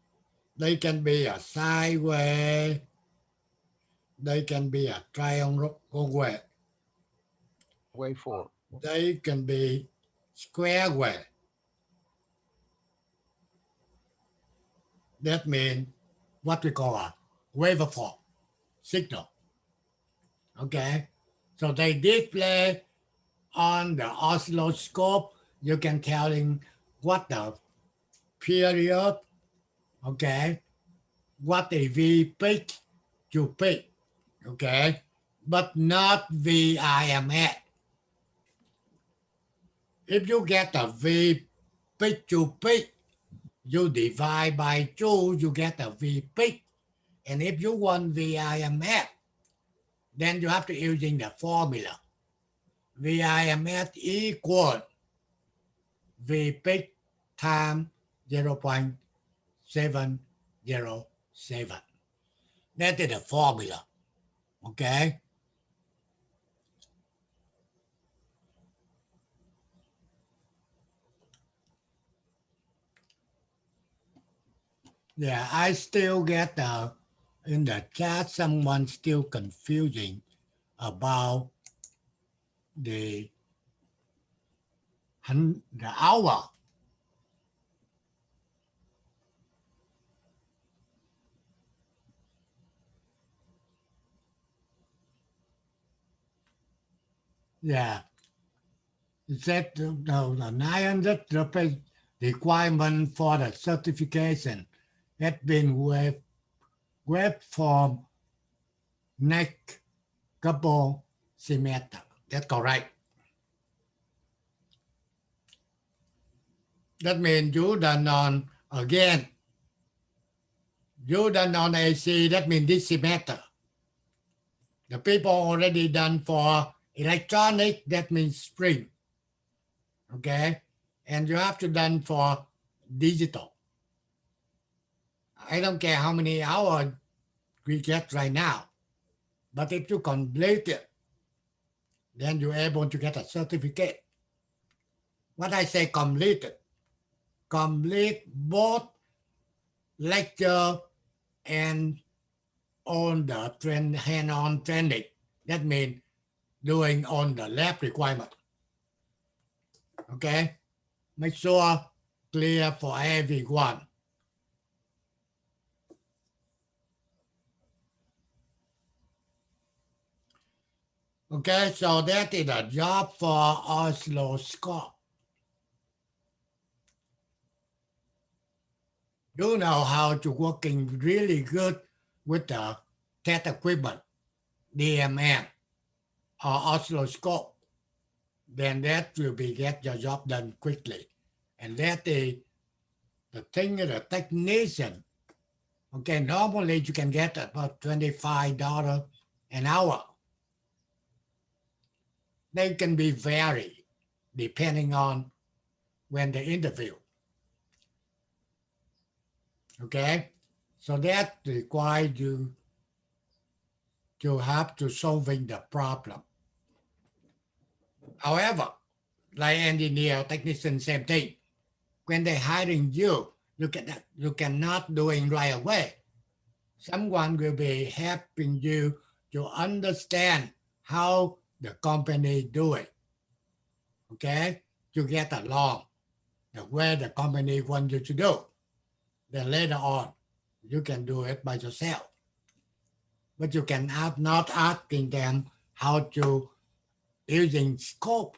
They can be a sine wave. They can be a triangle wave.
Waveform.
They can be square wave. That means what we call a waveform signal. Okay? So they display on the oscilloscope. You can tell them what the period, okay, what the V peak to peak, okay, but not VIMS. If you get a V peak to peak, you divide by 2, you get a V peak. And if you want VIMS, then you have to using the formula. VIMS equal V peak times 0.707. That is the formula. Okay? Yeah, I still get in the chat, someone still confusing about the hour. Yeah. It said the 900 rupees requirement for the certification has been waived from next couple semester. That's correct. That means you done on again. You done on AC, that means this semester. The people already done for electronic, that means spring. Okay? And you have to done for digital. I don't care how many hours we get right now. But if you complete it, then you're able to get a certificate. What I say completed, complete both lecture and on the hand-on training. That means doing on the lab requirement. Okay? Make sure clear for everyone. Okay, so that is a job for oscilloscope. You know how to working really good with the test equipment, DMM, or oscilloscope, then that will be get your job done quickly. And that is the thing is a technician. Okay, normally you can get about $25 an hour. They can be varied depending on when the interview. Okay, so that requires you to have to solving the problem. However, like engineer, technician, same thing. When they hiring you, you cannot doing right away. Someone will be helping you to understand how the company do it. Okay, to get along the way the company wants you to do. Then later on, you can do it by yourself. But you can not asking them how to using scope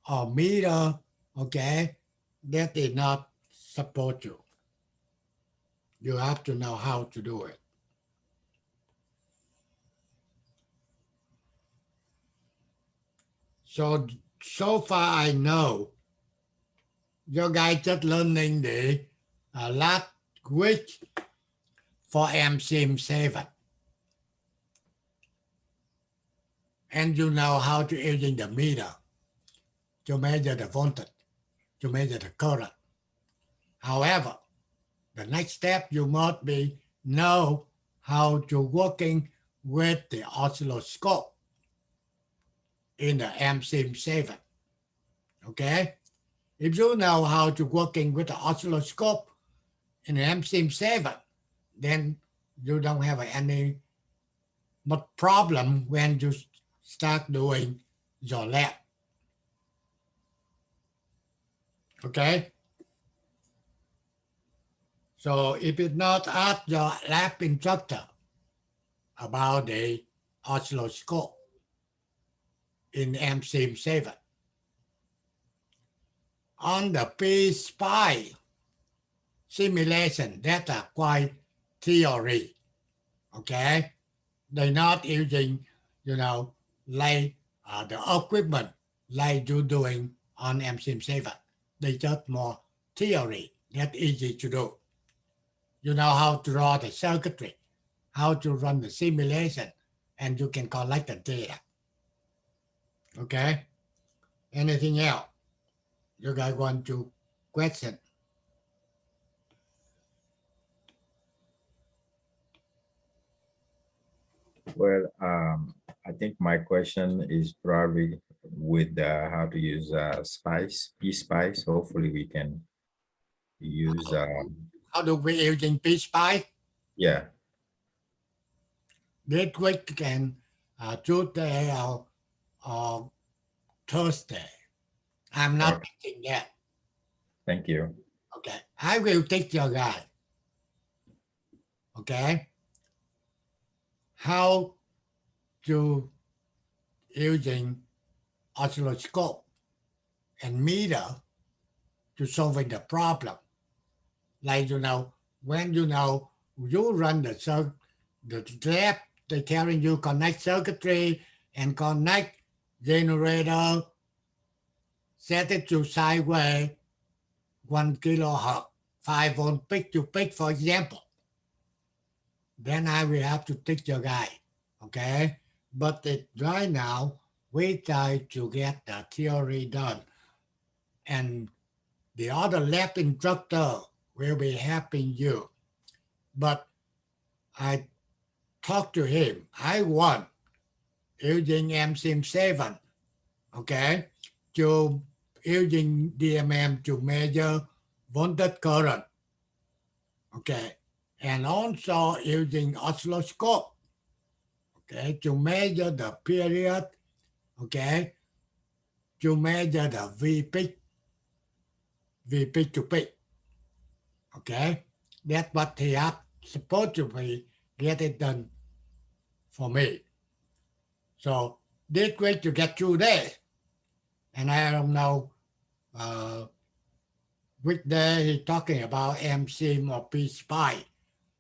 or meter, okay, that did not support you. You have to know how to do it. So far I know, you guys just learning the last week for MCM 7. And you know how to using the meter to measure the voltage, to measure the current. However, the next step you must be know how to working with the oscilloscope in the MCM 7. Okay? If you know how to working with the oscilloscope in the MCM 7, then you don't have any much problem when you start doing your lab. Okay? So if it's not ask your lab instructor about the oscilloscope in MCM 7. On the P-SPI simulation, that are quite theory. Okay? They're not using, like the equipment like you doing on MCM 7. They just more theory. That's easy to do. You know how to draw the circuitry, how to run the simulation, and you can collect the data. Okay? Anything else? You guys want to question?
Well, I think my question is probably with how to use Spice, P-Spice. Hopefully we can use.
How do we using P-SPI?
Yeah.
This week can Tuesday or Thursday. I'm not teaching yet.
Thank you.
Okay. I will teach your guy. Okay. How to using oscilloscope and meter to solving the problem. Like, when you run the lab, they telling you connect circuitry and connect generator, set it to sideways, 1 kilohertz, 5 volt peak to peak, for example. Then I will have to teach your guy, okay? But right now, we try to get the theory done. And the other lab instructor will be helping you. But I talked to him. I want using MCM 7, okay, to using DMM to measure voltage current, okay, and also using oscilloscope, okay, to measure the period, okay, to measure the V peak to peak. Okay, that's what he has supposed to be get it done for me. So this week you get 2 days, and I don't know which day he's talking about MSIM or PSPI.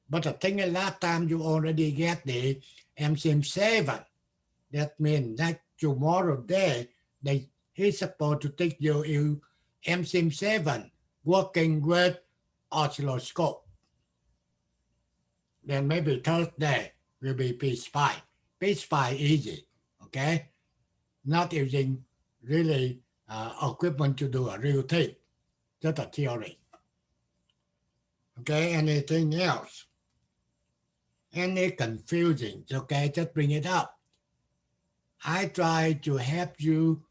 But the thing is, last time you already get the MSIM 7. That means that tomorrow day, he's supposed to take you MSIM 7 working with oscilloscope. Then maybe Thursday will be PSPI. PSPI easy, okay? Not using really equipment to do a real thing, just a theory. Okay, anything else? Any confusing? Okay, just bring it up. I try to help you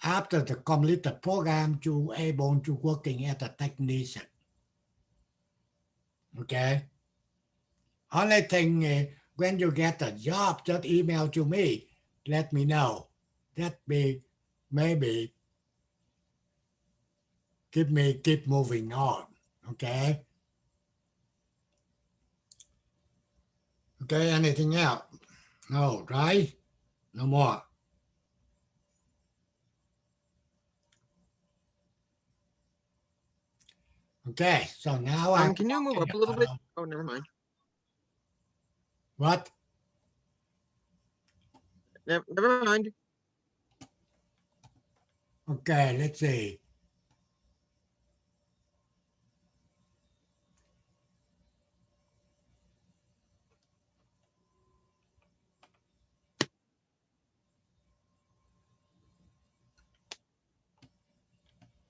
after the complete the program to able to working as a technician. Okay. Only thing when you get a job, just email to me. Let me know. That be maybe keep moving on. Okay. Okay. Anything else? No, right? No more. Okay. So now I'm
Can you move up a little bit? Oh, never mind.
What?
Never mind.
Okay. Let's see.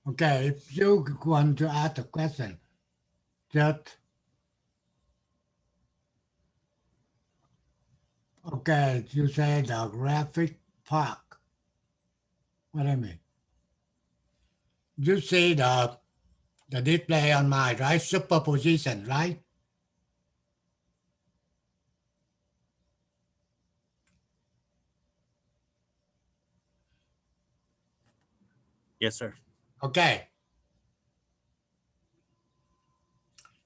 Okay, if you want to ask a question, just okay. You say the graphic park. What do you mean? You see the display on my right superposition, right?
Yes, sir.
Okay.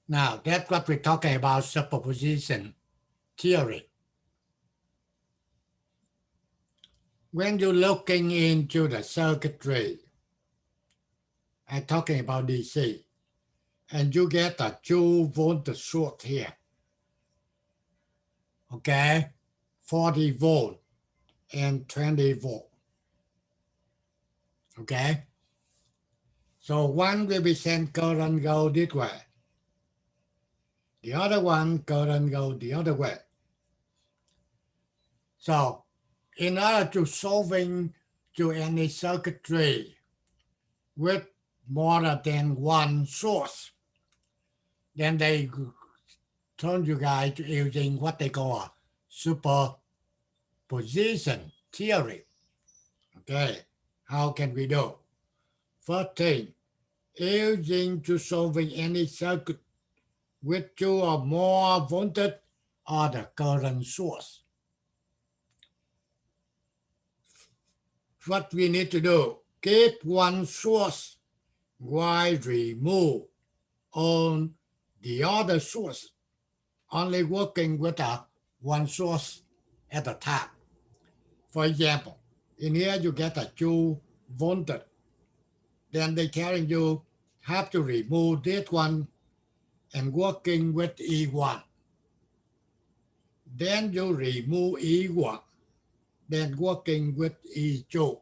Now that's what we're talking about superposition theory. When you're looking into the circuitry, I'm talking about DC, and you get a 2-volt source here. Okay, 40 volt and 20 volt. Okay, so one will be sent current go this way. The other one current go the other way. So in order to solving to any circuitry with more than one source, then they told you guys to using what they call a superposition theory. Okay, how can we do? First thing, using to solving any circuit with 2 or more voltage or the current source. What we need to do, keep one source while remove on the other source, only working with one source at a time. For example, in here you get a 2 voltage. Then they telling you have to remove this one and working with E1. Then you remove E1, then working with E2,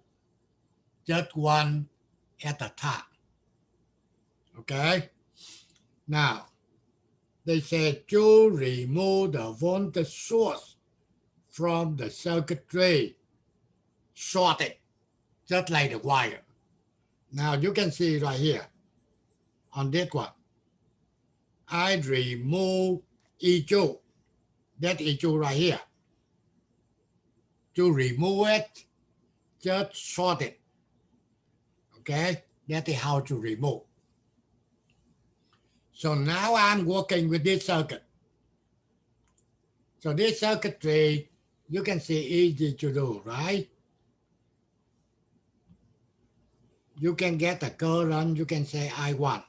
just one at a time. Okay? Now, they said to remove the voltage source from the circuitry, short it, just like the wire. Now you can see right here on this one. I remove E2, that E2 right here. To remove it, just short it. Okay, that is how to remove. So now I'm working with this circuit. So this circuitry, you can see easy to do, right? You can get a current, you can say I1.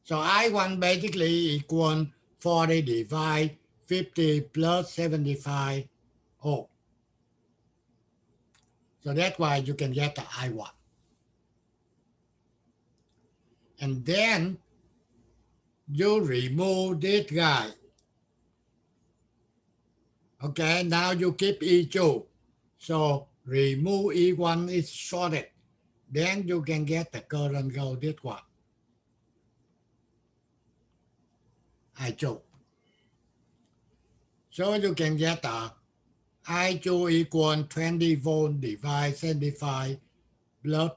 So I1 basically equal 40 divide 50 plus 75 ohm. So that's why you can get the I1. And then you remove this guy. Okay, now you keep E2. So remove E1 is shorted. Then you can get the current go this one. I2. So you can get the I2 equal 20 volt divide 75 plus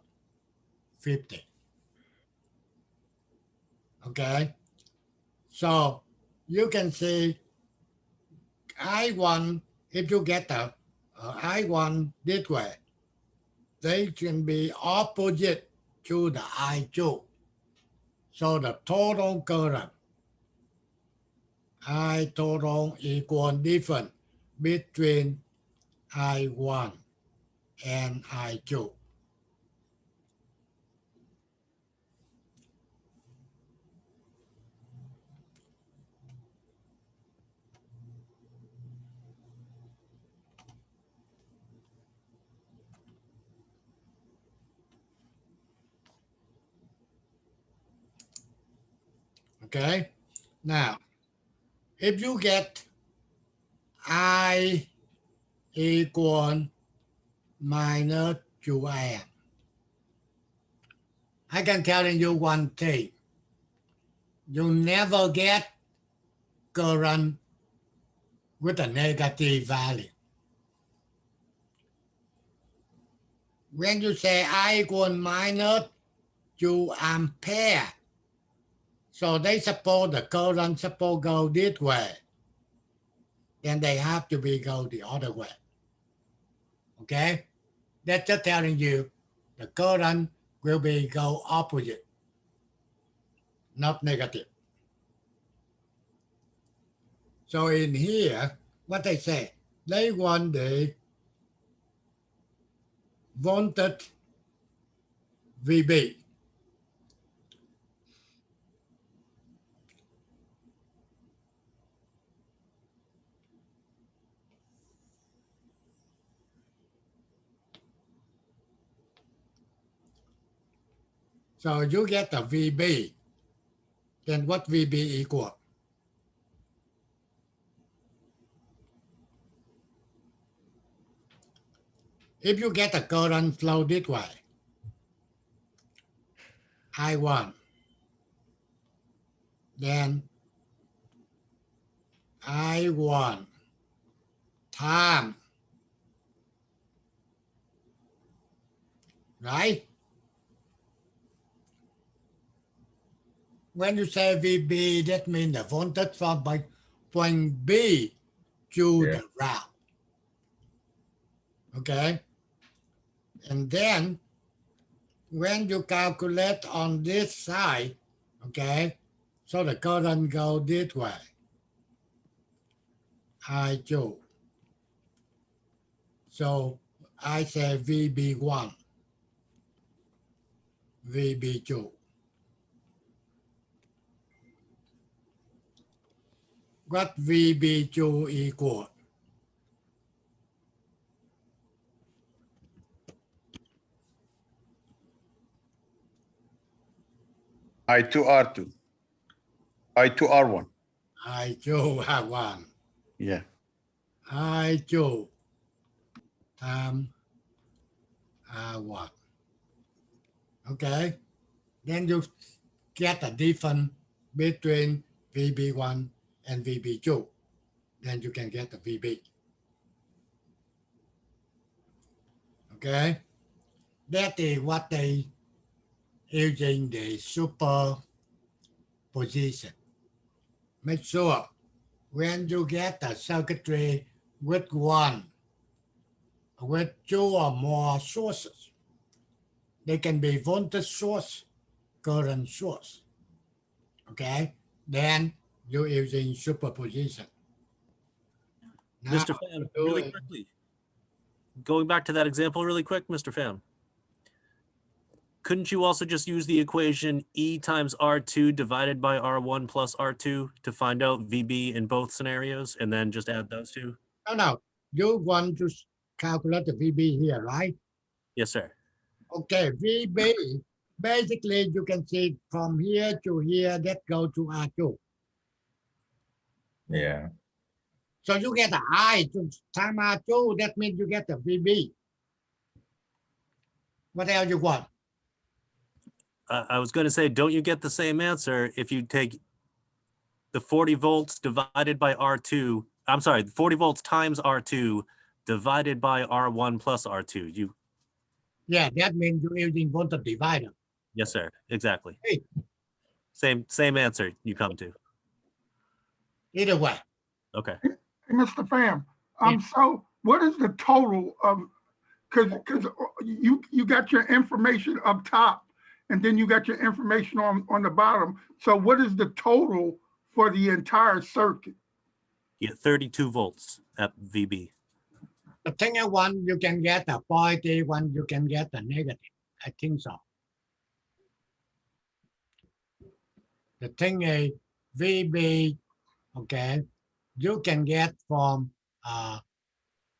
50. Okay. So you can see I1, if you get the I1 this way, they can be opposite to the I2. So the total current, I total equal difference between I1 and I2. Okay. Now, if you get I equal minus 2 amp, I can tell you one thing. You never get current with a negative value. When you say I equal minus 2 ampere, so they suppose the current suppose go this way, then they have to be go the other way. Okay? That's just telling you the current will be go opposite, not negative. So in here, what they say, they want the voltage VB. So you get the VB, then what VB equal? If you get a current flow this way, I1, then I1 time, right? When you say VB, that means the voltage from point B to the route. Okay? And then when you calculate on this side, okay, so the current go this way, I2. So I say VB1, VB2. What VB2 equal?
I2R2. I2R1.
I2 R1.
Yeah.
I2 times R1. Okay? Then you get a difference between VB1 and VB2. Then you can get the VB. Okay? That is what they using the superposition. Make sure when you get the circuitry with two or more sources, they can be voltage source, current source. Okay? Then you're using superposition. Now,
Mr. Pham, really quickly, going back to that example really quick, Mr. Pham. couldn't you also just use the equation E times R2 divided by R1 plus R2 to find out VB in both scenarios and then just add those two?
No. You want to calculate the VB here, right?
Yes, sir.
Okay, VB, basically you can see from here to here, that go to R2.
Yeah.
So you get the I to time R2, that means you get the VB. What else you want?
I was going to say, don't you get the same answer if you take the 40 volts divided by R2? I'm sorry, 40 volts times R2 divided by R1 plus R2.
Yeah, that means you're using voltage divider.
Yes, sir. Exactly.
Hey.
Same answer you come to.
Either way.
Okay.
Hey, Mr. Pham, so what is the total of, because you got your information up top and then you got your information on the bottom. So what is the total for the entire circuit?
You get 32 volts at VB.
The thing is, one you can get a positive, one you can get a negative. I think so. The thing is, VB, okay, you can get from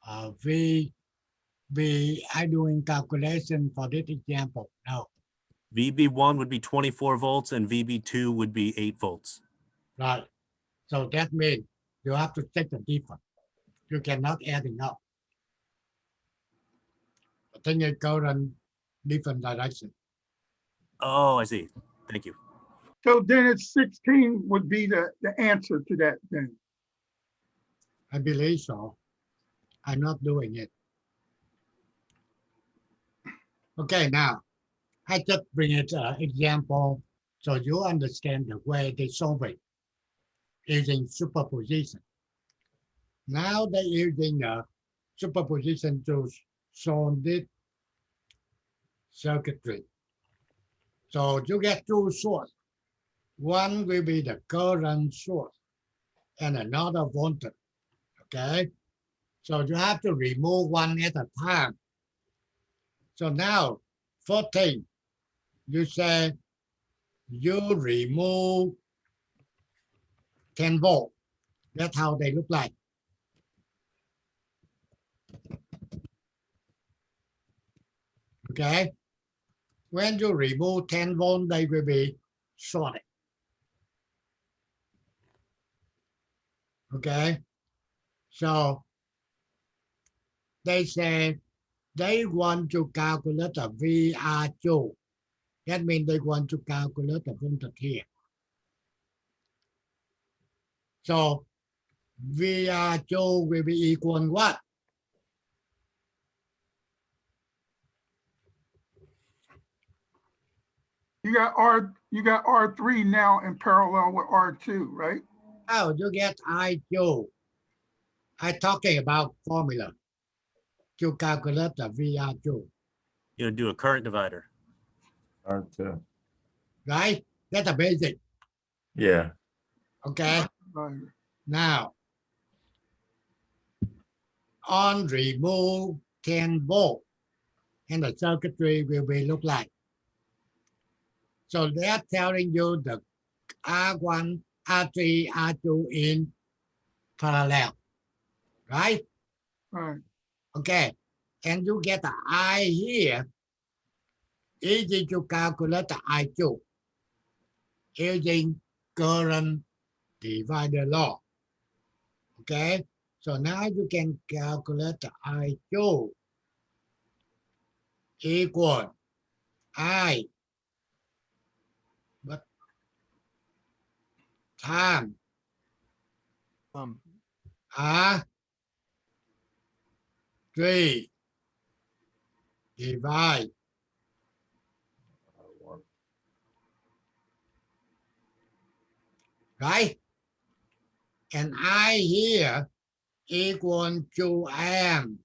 VB. I doing calculation for this example. No.
VB1 would be 24 volts and VB2 would be 8 volts.
Right. So that means you have to take the difference. You cannot add it up. The thing is, go in different direction.
Oh, I see. Thank you.
So then it's 16 would be the answer to that then.
I believe so. I'm not doing it. Okay, now I just bring it example so you understand the way they solve it using superposition. Now they're using superposition to solve this circuitry. So you get two sources. One will be the current source and another voltage. Okay, so you have to remove one at a time. So now, first thing, you say you remove 10 volt. That's how they look like. Okay, when you remove 10 volt, they will be shorted. Okay, so they say they want to calculate the VR2. That means they want to calculate the voltage here. So VR2 will be equal to what?
You got R3 now in parallel with R2, right?
How you get IQ? I'm talking about formula to calculate the VR2.
You do a current divider.
R2.
Right? That's a basic.
Yeah.
Okay. Now, on remove 10 volt, and the circuitry will be look like. So they're telling you the R1, R3, R2 in parallel, right?
Right.
Okay, and you get the I here. Easy to calculate the IQ using current divider law. Okay, so now you can calculate the IQ equal I, but time R3 divide right? And I here equal to M.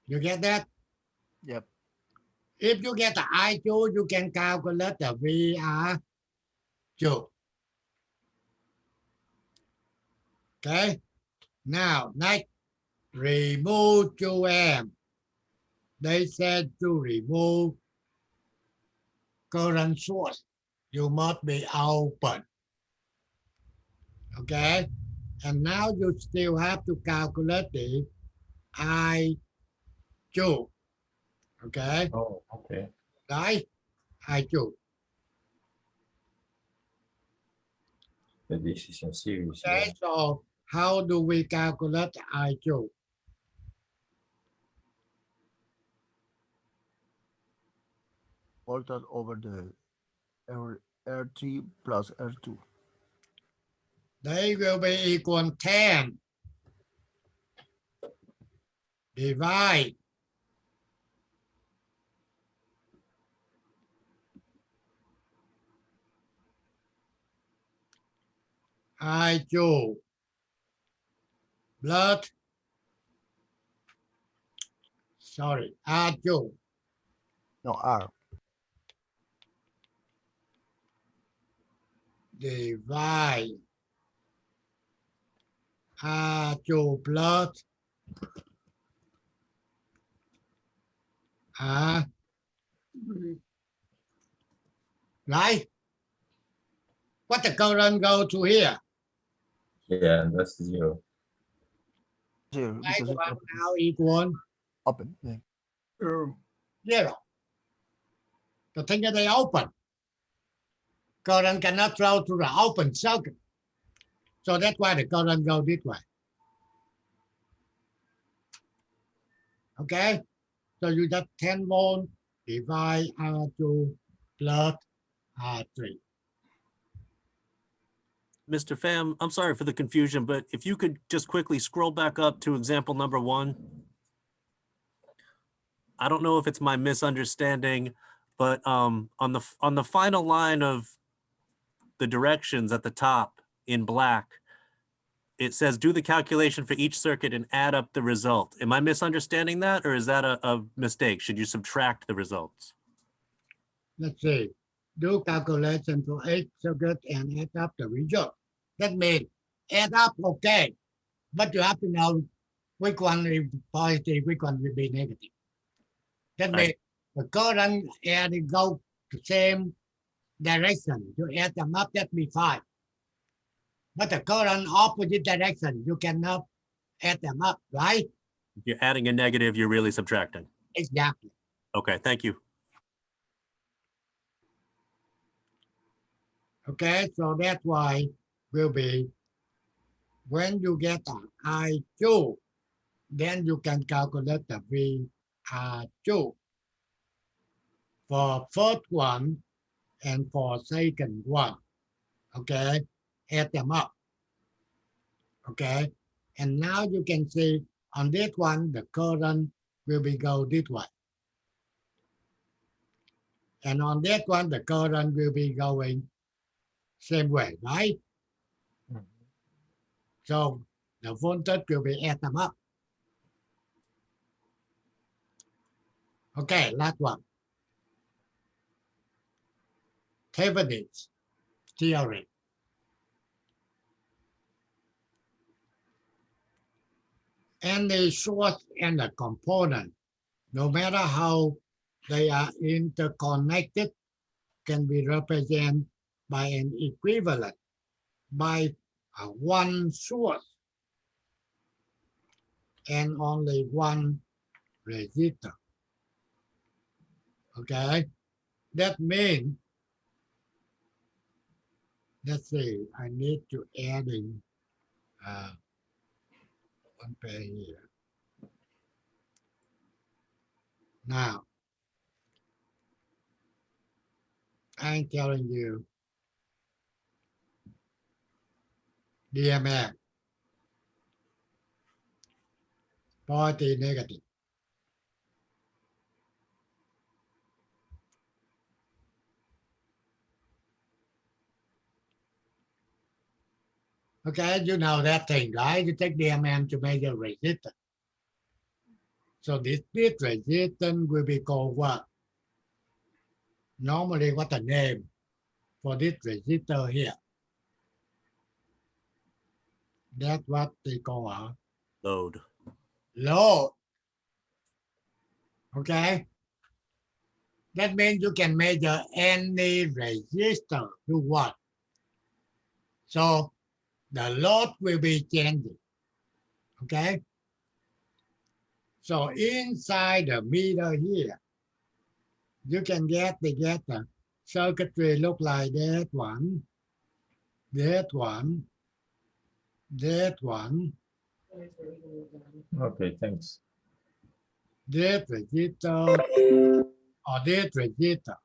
You get that?
Yep.
If you get the I2, you can calculate the VR2. Okay. Now, next, remove QM. They said to remove current source. You must be open. Okay. And now you still have to calculate the I2. Okay.
Oh, okay.
Right? I2.
But this is a series.
Okay.
Yeah.
So how do we calculate I2?
All that over the R3 plus R2.
They will be equal 10 divide I2 blood. Sorry, R2
No, R.
divide R2 plus R. Right? What the current go to here?
Yeah, that's 0.
0 because it's
I1
open.
now equal
Open. Yeah.
0.
0. The thing that they open. Current cannot flow through the open circuit. So that's why the current go this way. Okay? So you got 10 volt divide R2 plus R3.
Mr. Pham, I'm sorry for the confusion, but if you could just quickly scroll back up to example number 1. I don't know if it's my misunderstanding, but on the final line of the directions at the top in black, it says do the calculation for each circuit and add up the result. Am I misunderstanding that, or is that a mistake? Should you subtract the results?
Let's see. Do calculation for each circuit and add up the result. That means add up, okay. But you have to know which one is positive, which one will be negative. That means the current and go the same direction. You add them up, that be fine. But the current opposite direction, you cannot add them up, right?
If you're adding a negative, you're really subtracting.
Exactly.
Okay, thank you.
Okay, so that's why will be when you get an I2, then you can calculate the VR2 for first one and for second one. Okay, add them up. Okay, and now you can see on this one, the current will be go this way. And on that one, the current will be going same way, right? So the voltage will be add them up. Okay, last one. Thevenin's theorem. Any source and a component, no matter how they are interconnected, can be represented by an equivalent by one source and only one resistor. Okay, that means, let's see, I need to add in one pair here. Now, I'm telling you, DMF, positive, negative. Okay, you know that thing, right? You take DMM to measure resistance. So this resistance will be called what? Normally, what the name for this resistor here? That's what they call a
load.
load. Okay. That means you can measure any resistor you want. So the load will be changing. Okay. So inside the meter here, you can get the circuitry look like that one, that one, that one,
Okay, thanks.
that resistor, or that resistor.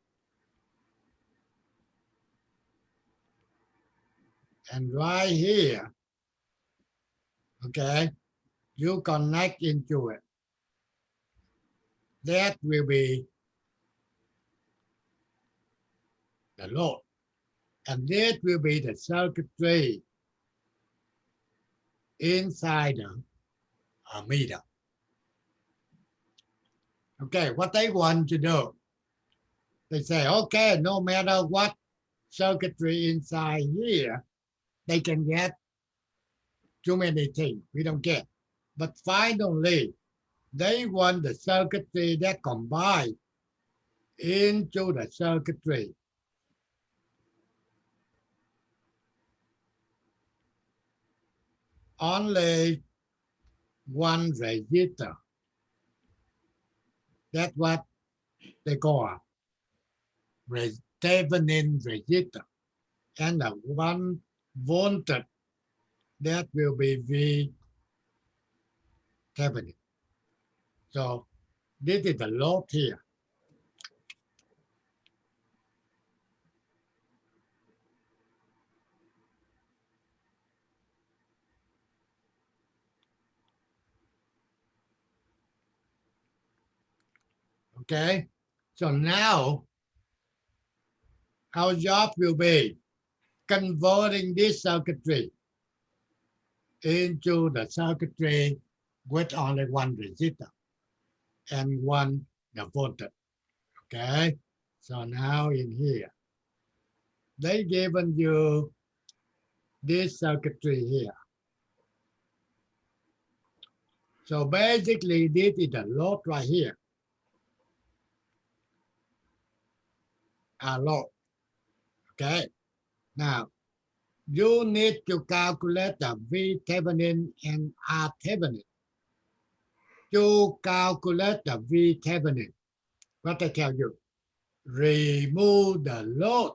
And right here, okay, you connect into it. That will be the load. And that will be the circuitry inside a meter. Okay, what they want to do, they say, okay, no matter what circuitry inside here, they can get too many things. We don't care. But finally, they want the circuitry that combine into the circuitry. Only one resistor. That's what they call a Thevenin resistor. And the 1 voltage, that will be V Thevenin. So this is the load here. Okay, so now our job will be converting this circuitry into the circuitry with only one resistor and one the voltage. Okay, so now in here, they given you this circuitry here. So basically, this is the load right here. A load. Okay, now you need to calculate the V Thevenin and R Thevenin. To calculate the V Thevenin, what I tell you, remove the load,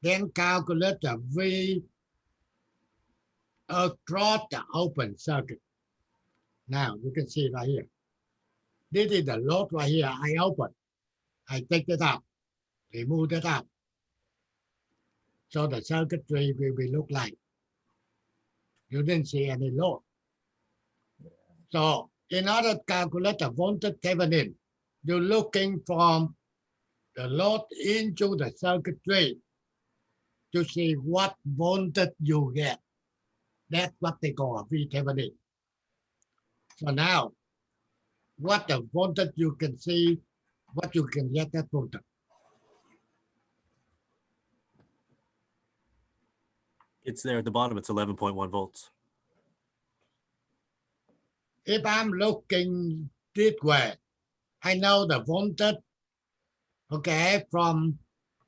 then calculate the V across the open circuit. Now you can see right here. This is the load right here. I open. I take it out. Remove it out. So the circuitry will be look like. You didn't see any load. So in order to calculate the voltage Thevenin, you're looking from the load into the circuitry to see what voltage you get. That's what they call a V Thevenin. So now, what the voltage you can see, what you can get that voltage.
It's there at the bottom. It's 11.1 volts.
If I'm looking this way, I know the voltage, okay, from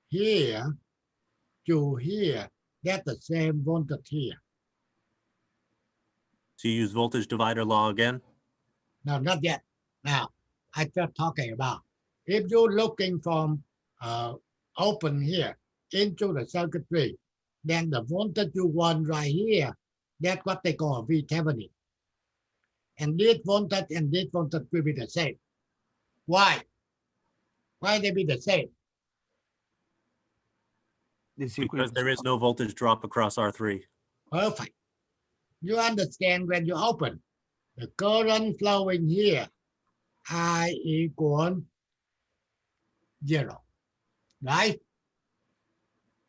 here to here, that's the same voltage here.
So you use voltage divider law again?
No, not yet. Now, I just talking about, if you're looking from open here into the circuitry, then the voltage you want right here, that's what they call V Thevenin. And this voltage and this voltage will be the same. Why? Why they be the same?
Because there is no voltage drop across R3.
Perfect. You understand when you open, the current flowing here, I equal 0, right?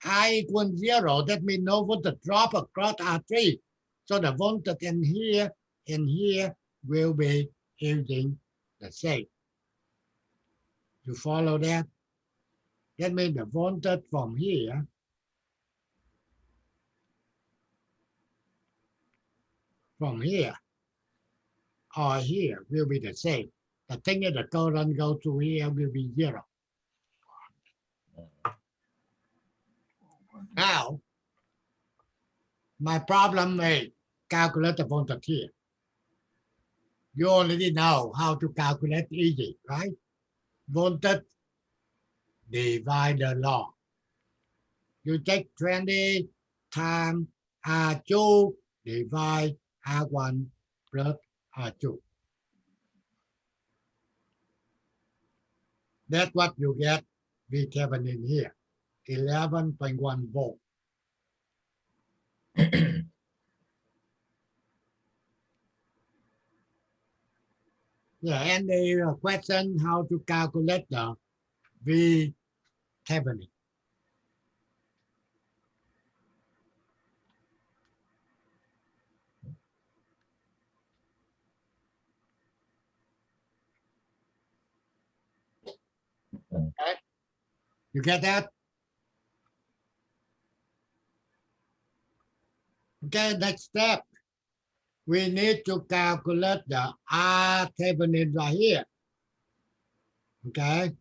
I equal 0, that means no voltage drop across R3. So the voltage in here will be using the same. You follow that? That means the voltage from here or here will be the same. The thing is the current go to here will be 0. Now, my problem is calculate the voltage here. You already know how to calculate easy, right? Voltage divide the law. You take 20 times R2 divide R1 plus R2. That's what you get VThevenin here, 11.1 volt. Yeah, and the question how to calculate the VThevenin. Okay. You get that? Okay, next step. We need to calculate the R Thevenin right here. Okay.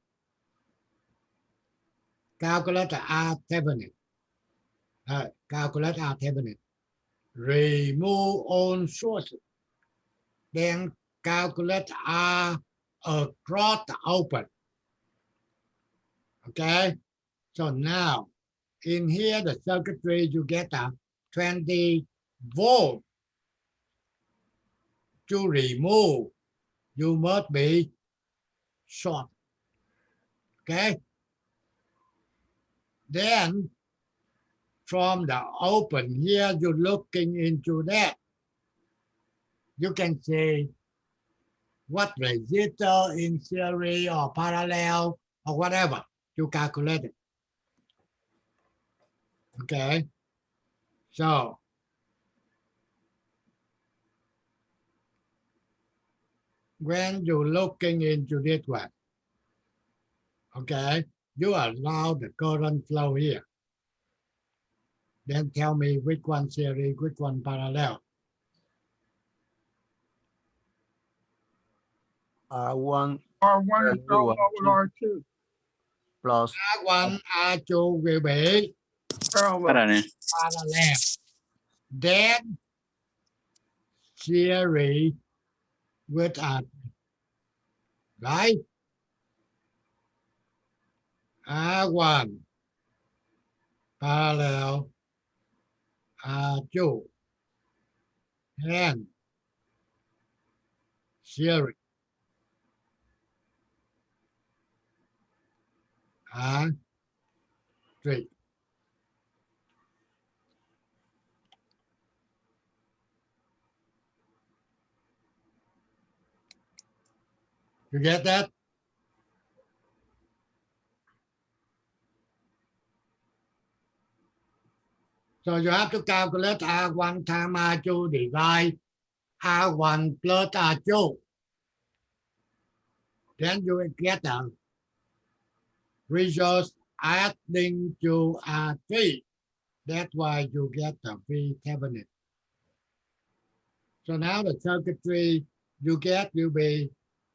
Calculate the R Thevenin. Calculate R Thevenin. Remove all sources. Then calculate R across the open. Okay. So now in here, the circuitry, you get a 20 volt. To remove, you must be short. Okay. Then from the open here, you're looking into that. You can see what resistor in series or parallel or whatever you calculate it. Okay. So when you're looking into this one, okay, you allow the current flow here. Then tell me which one series, which one parallel.
R1
R1 is parallel with R2.
plus
R1, R2 will be
Parallel.
parallel. Then series with R, right? R1 parallel R2 and series R3. You get that? So you have to calculate R1 times R2 divide R1 plus R2. Then you will get a result adding to R3. That's why you get the VThevenin. So now the circuitry you get will be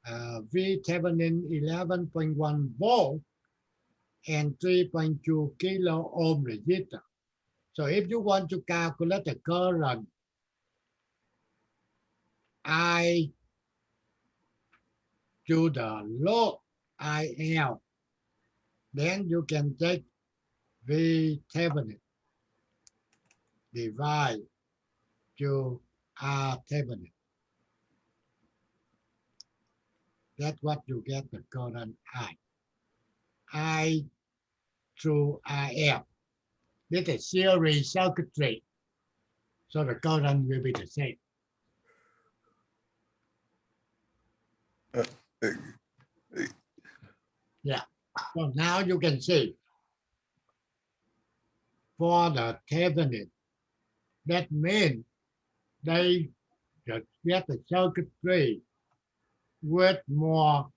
VThevenin 11.1 volt and 3.2 kilo ohm resistor. So if you want to calculate the current I to the load IL, then you can take VThevenin divide to R Thevenin. That's what you get the current I through IL. This is series circuitry. So the current will be the same. Yeah. So now you can see for the Thevenin, that means they just get the circuitry with more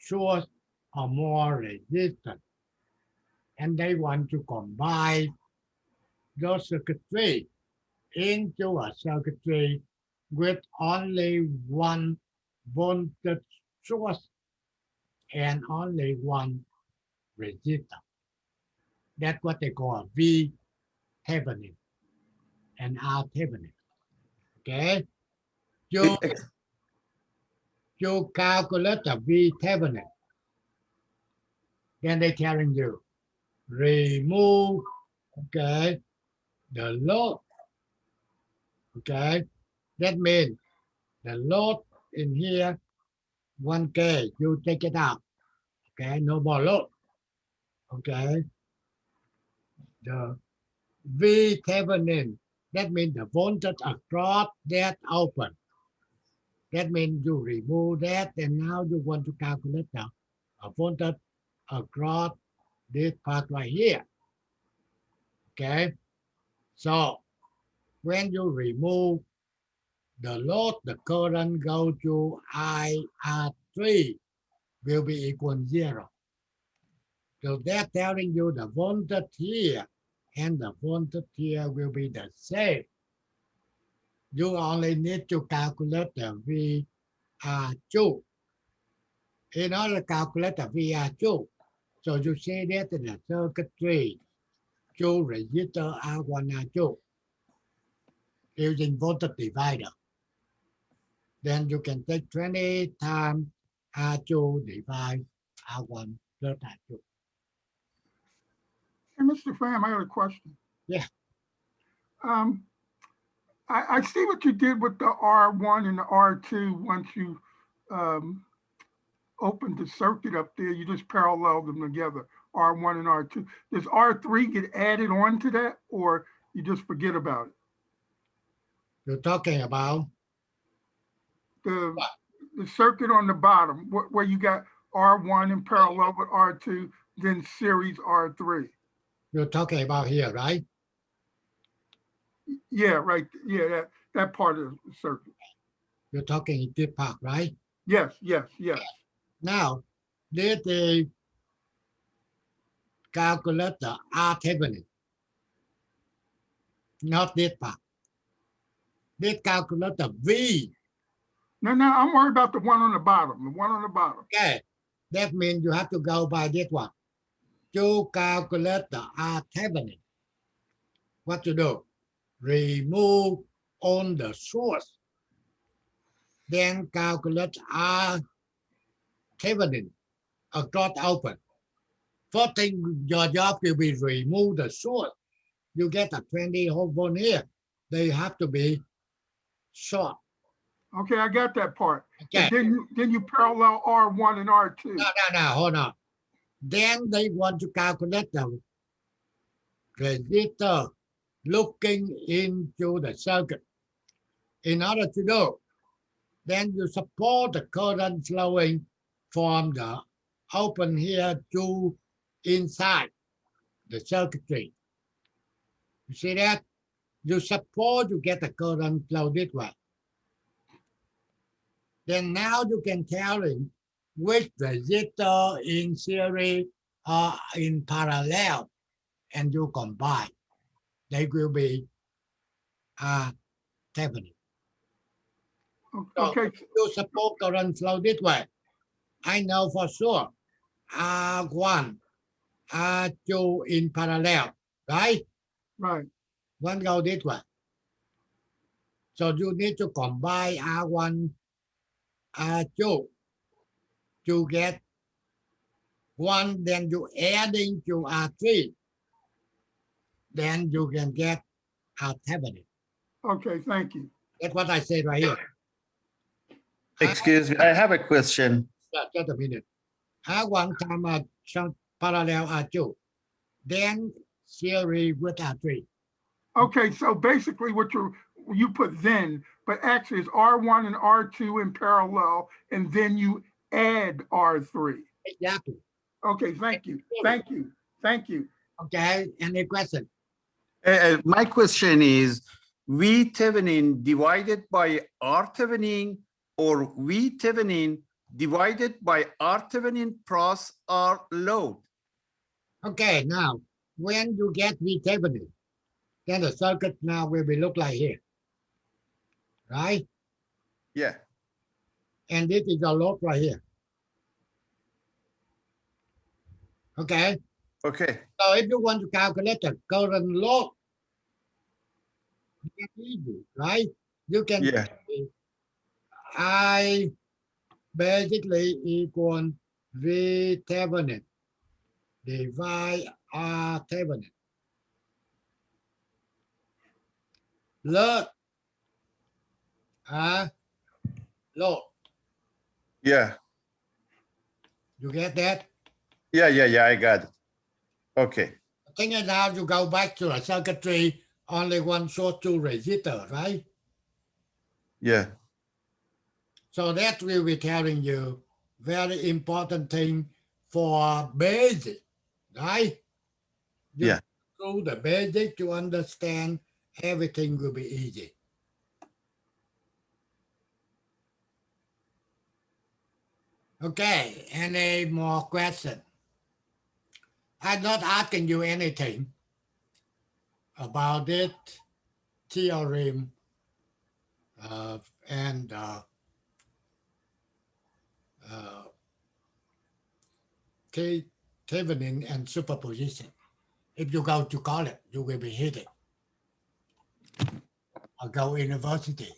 source or more resistance. And they want to combine those circuitry into a circuitry with only one voltage source and only one resistor. That's what they call V Thevenin and R Thevenin. Okay, you calculate the V Thevenin, then they're telling you remove, okay, the load. Okay, that means the load in here 1K, you take it out. Okay, no more load. Okay, the V Thevenin, that means the voltage across that open. That means you remove that, and now you want to calculate the voltage across this part right here. Okay, so when you remove the load, the current go to IR3 will be equal to 0. So they're telling you the voltage here and the voltage here will be the same. You only need to calculate the VR2. In order to calculate the VR2, so you see that in the circuitry, 2 resistor R1, R2, using voltage divider. Then you can take 20 times R2 divide R1 plus R2.
Hey, Mr. Pham, I got a question.
Yeah.
I see what you did with the R1 and the R2 once you opened the circuit up there, you just paralleled them together, R1 and R2. Does R3 get added on to that, or you just forget about it?
You're talking about?
The circuit on the bottom, where you got R1 in parallel with R2, then series R3.
You're talking about here, right?
Yeah, right. Yeah, that part of the circuit.
You're talking in this part, right?
Yes.
Now, this is calculate the R Thevenin, not this part. This calculate the V.
No, I'm worried about the one on the bottom. The one on the bottom.
Okay, that means you have to go by this one. To calculate the R Thevenin, what to do? Remove on the source. Then calculate R Thevenin across open. First thing your job will be remove the source. You get a 20 volt here. They have to be short.
Okay, I got that part.
Okay.
Then you parallel R1 and R2.
No, hold on. Then they want to calculate the resistor looking into the circuit. In order to do, then you support the current flowing from the open here to inside the circuitry. You see that? You suppose you get the current flow this way. Then now you can tell him which resistor in series or in parallel, and you combine. They will be Thevenin.
Okay.
So you suppose current flow this way. I know for sure R1, R2 in parallel, right?
Right.
One go this way. So you need to combine R1, R2 to get one, then you adding to R3. Then you can get R Thevenin.
Okay, thank you.
That's what I said right here.
Excuse me, I have a question.
Just a minute. R1 times parallel R2. Then series with R3.
Okay, so basically what you put then, but actually it's R1 and R2 in parallel, and then you add R3.
Exactly.
Okay, thank you.
Okay, any question?
My question is, V Thevenin divided by R Thevenin or V Thevenin divided by R Thevenin plus R load?
Okay, now, when you get V Thevenin, then the circuit now will be look like here, right?
Yeah.
And this is your load right here. Okay.
Okay.
So if you want to calculate the current load, it's easy, right? You can
Yeah.
say I basically equal V Thevenin divide R Thevenin. Load, load.
Yeah.
You get that?
Yeah. I got it. Okay.
The thing is now you go back to a circuitry, only one source, two resistors, right?
Yeah.
So that will be telling you very important thing for basic, right? You
Yeah.
through the basic to understand everything will be easy. Okay, any more question? I'm not asking you anything about it, theorem, and Thevenin and superposition. If you go to college, you will be hitting. Or go university.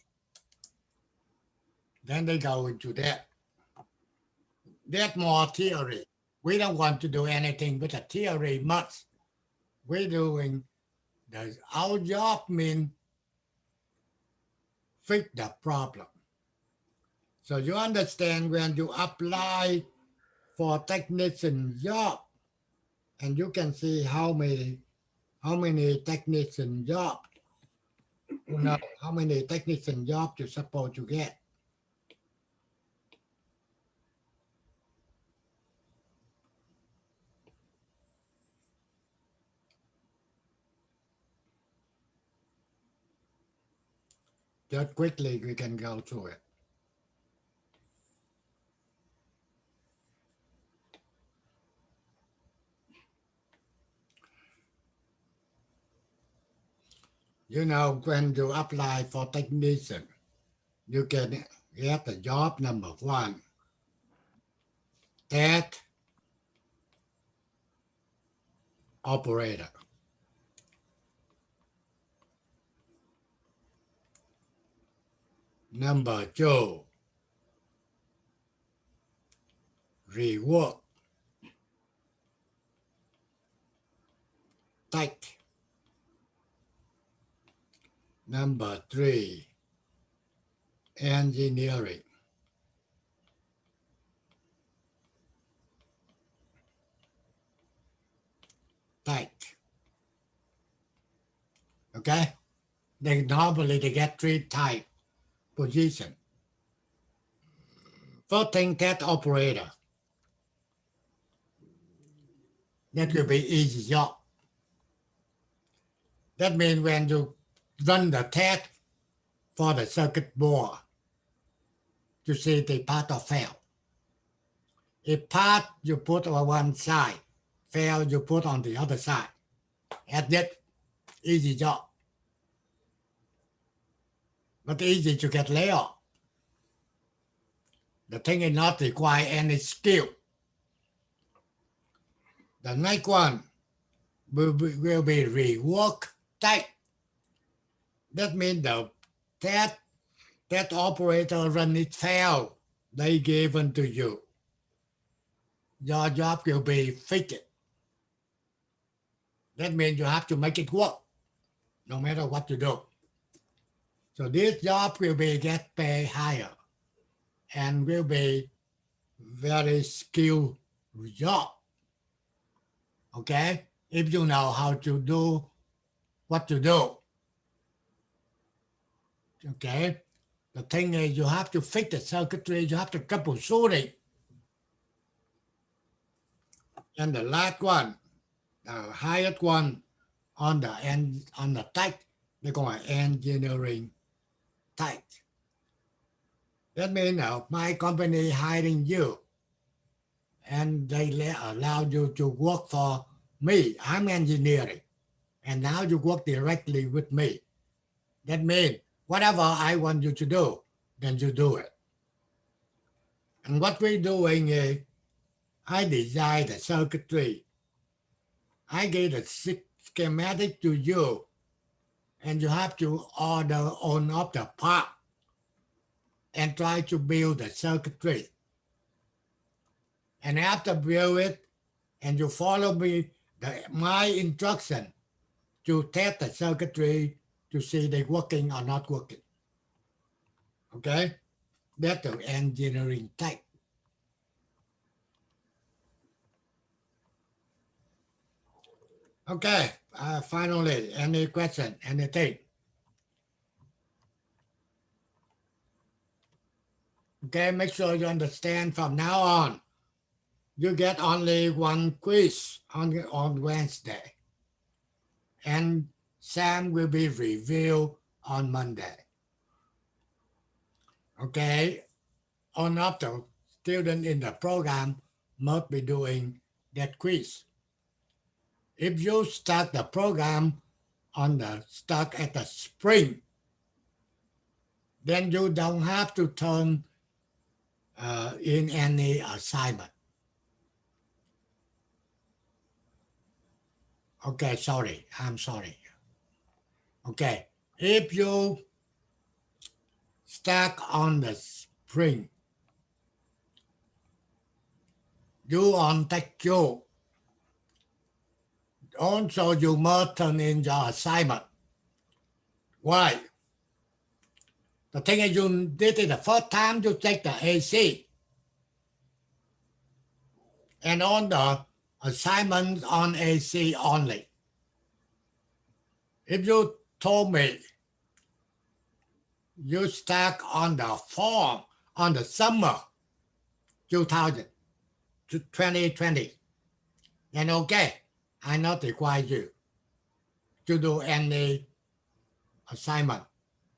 Then they go into that. That's more theory. We don't want to do anything with the theory much. We're doing our job means fix the problem. So you understand when you apply for technician job, and you can see how many technician jobs, you know, how many technician jobs you're supposed to get. Just quickly, we can go through it. You know, when you apply for technician, you can get the job number 1. That operator. Number 2, rework. Tech. Number 3, engineering. Tech. Okay? They normally get 3 type position. First thing, that operator. That will be easy job. That means when you run the test for the circuit board, you see the pass or fail. If pass, you put on one side. Fail, you put on the other side. That's it. Easy job. But easy to get laid off. The thing is not require any skill. The next one will be rework type. That means that operator run it fail. They given to you. Your job will be fix it. That means you have to make it work, no matter what you do. So this job will be get paid higher and will be very skilled job. Okay? If you know how to do what to do. Okay? The thing is you have to fix the circuitry, you have to troubleshoot it. And the last one, the highest one on the end, on the type, they call it engineering type. That means my company hiring you and they allow you to work for me. I'm engineering. And now you work directly with me. That means whatever I want you to do, then you do it. And what we're doing is, I design the circuitry. I gave the schematic to you, and you have to order on of the part and try to build the circuitry. And after build it, and you follow me, my instruction to test the circuitry to see they working or not working. Okay, that's the engineering type. Okay, finally, any question, anything? Okay, make sure you understand from now on, you get only one quiz on Wednesday. And Sam will be reviewed on Monday. Okay, all of the students in the program must be doing that quiz. If you start the program start at the spring, then you don't have to turn in any assignment. Okay, sorry, I'm sorry. Okay, if you start on the spring, you on take you. Also, you must turn in your assignment. Why? The thing is, you did it the first time you take the AC. And on the assignments on AC only. If you told me you start on the fall, on the summer 2020, then okay, I not require you to do any assignment.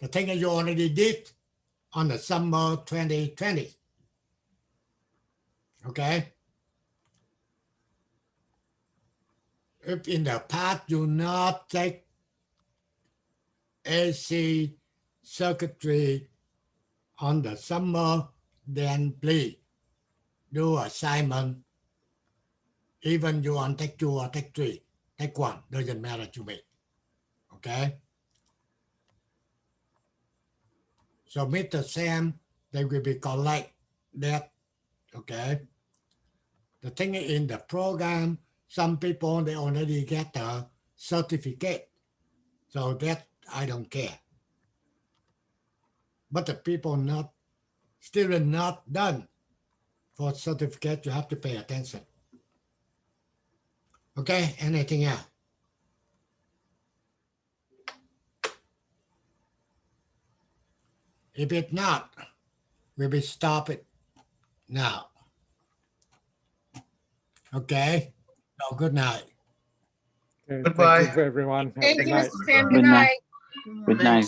The thing is, you already did on the summer 2020. Okay? If in the past you not take AC circuitry on the summer, then please do assignment. Even you on take 2 or take 3, take 1, doesn't matter to me. Okay? So Mr. Sam, they will be collect that. Okay? The thing in the program, some people, they already get the certificate. So that I don't care. But the people still not done for certificate, you have to pay attention. Okay, anything else? If it's not, we will stop it now. Okay, so good night.
Okay,
Goodbye.
Thank you, everyone. Have a
Thank
good
you,
night.
Mr. Sam. Good night.
Good night.